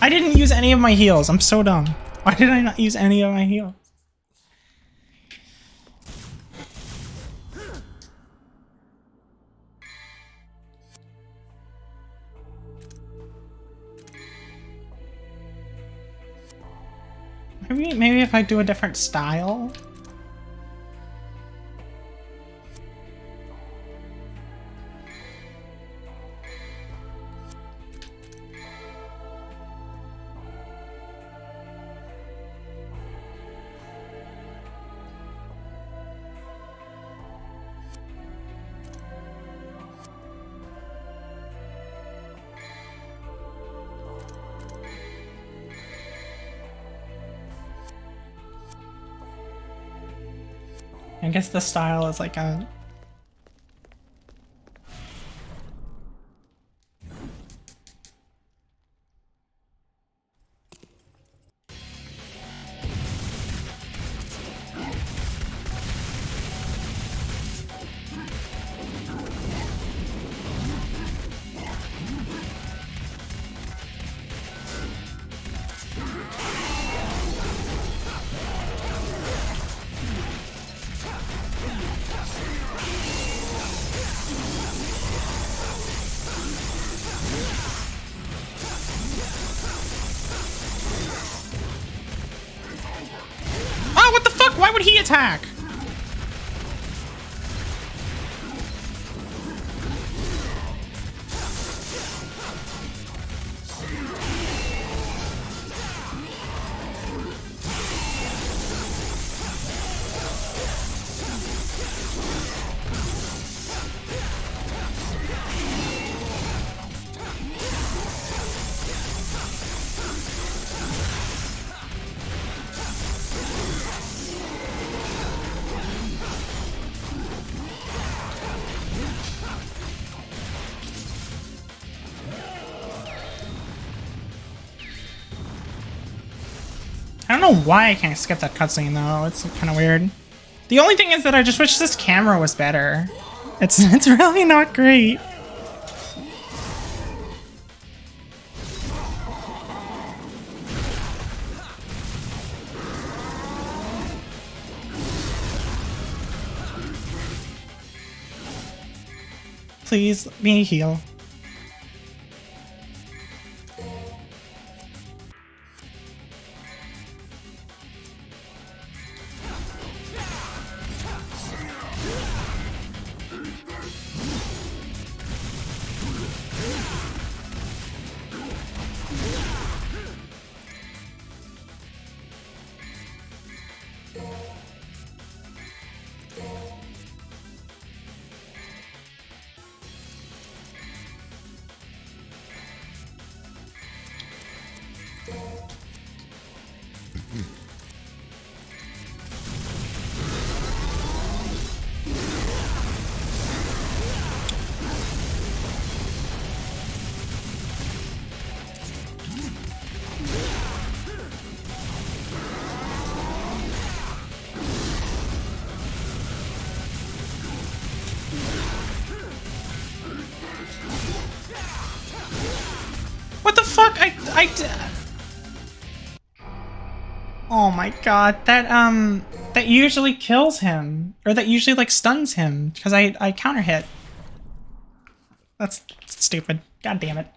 I didn't use any of my heals. I'm so dumb. Why did I not use any of my heals? Maybe if I do a different style? I guess the style is like a... Oh, what the fuck? Why would he attack? I don't know why I can't skip that cutscene though. It's kind of weird. The only thing is that I just wish this camera was better. It's really not great. Please, let me heal. What the fuck? Oh my god, that usually kills him. Or that usually, like, stuns him. Because I counter hit. That's stupid. God damn it.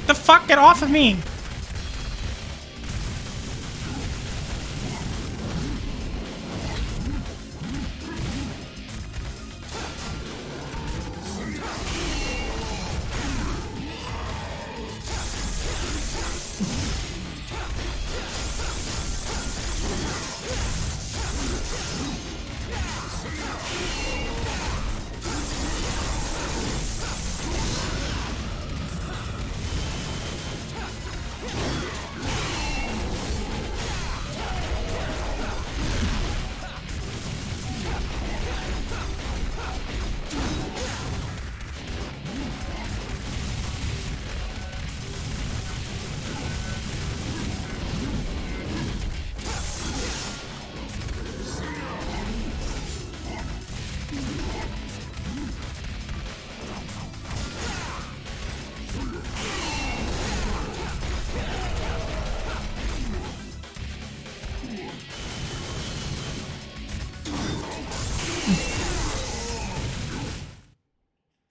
The fuck? Get off of me!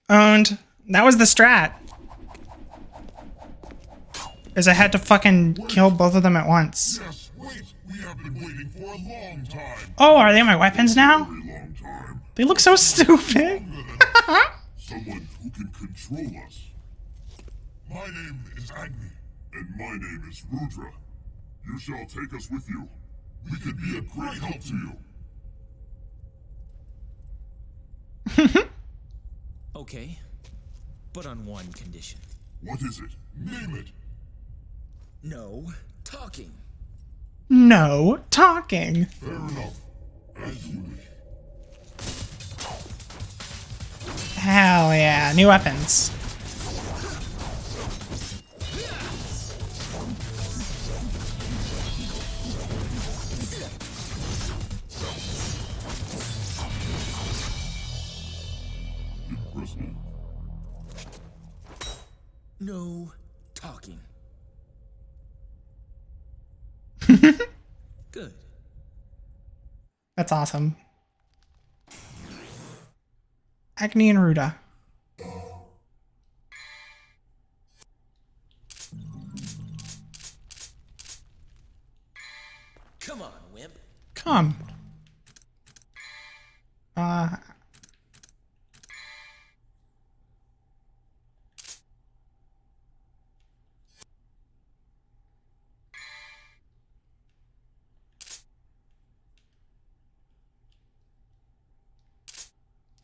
Owned. That was the strat. Is I had to fucking kill both of them at once. Yes, wait! We have been waiting for a long time. Oh, are they my weapons now? Very long time. They look so stupid. Someone who can control us. My name is Agni, and my name is Rudra. You shall take us with you. We could be a great help to you. Okay, but on one condition. What is it? Name it. No talking. No talking. Fair enough. As you wish. Hell yeah. New weapons. Impressive. No talking. Good. That's awesome. Agni and Ruda. Come on, wimp. Come.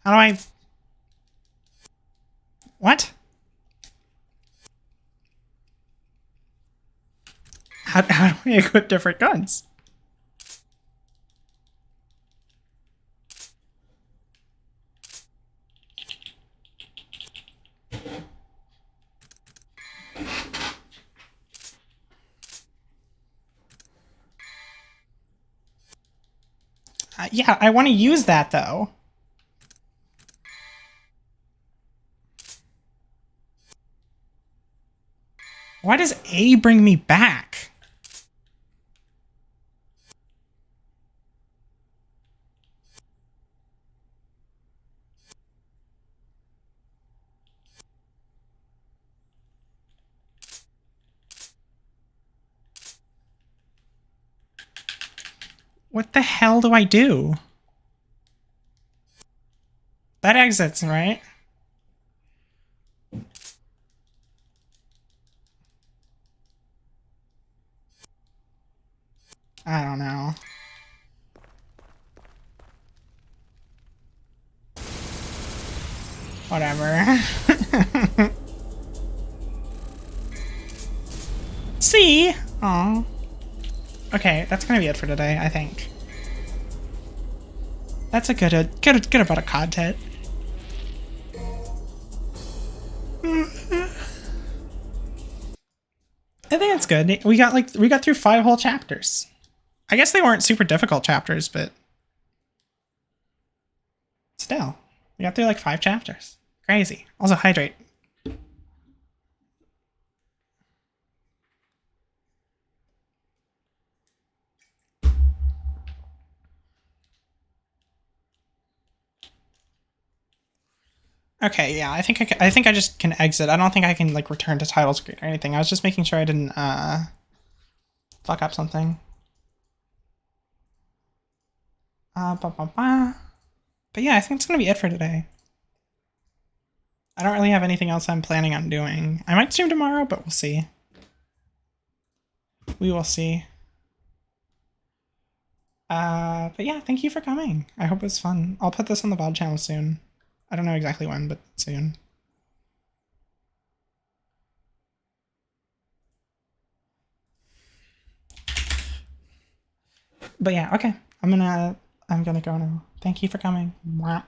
How do I... What? How do we equip different guns? Yeah, I want to use that though. Why does A bring me back? What the hell do I do? That exits, right? I don't know. Whatever. See? Aw. Okay, that's gonna be it for today, I think. That's a good amount of content. I think it's good. We got through 5 whole chapters. I guess they weren't super difficult chapters, but still, we got through like 5 chapters. Crazy. Also, hydrate. Okay, yeah, I think I just can exit. I don't think I can like return to title screen or anything. I was just making sure I didn't fuck up something. But yeah, I think it's gonna be it for today. I don't really have anything else I'm planning on doing. I might stream tomorrow, but we'll see. We will see. But yeah, thank you for coming. I hope it was fun. I'll put this on the VOD channel soon. I don't know exactly when, but soon. But yeah, okay. I'm gonna go now. Thank you for coming. Mwah.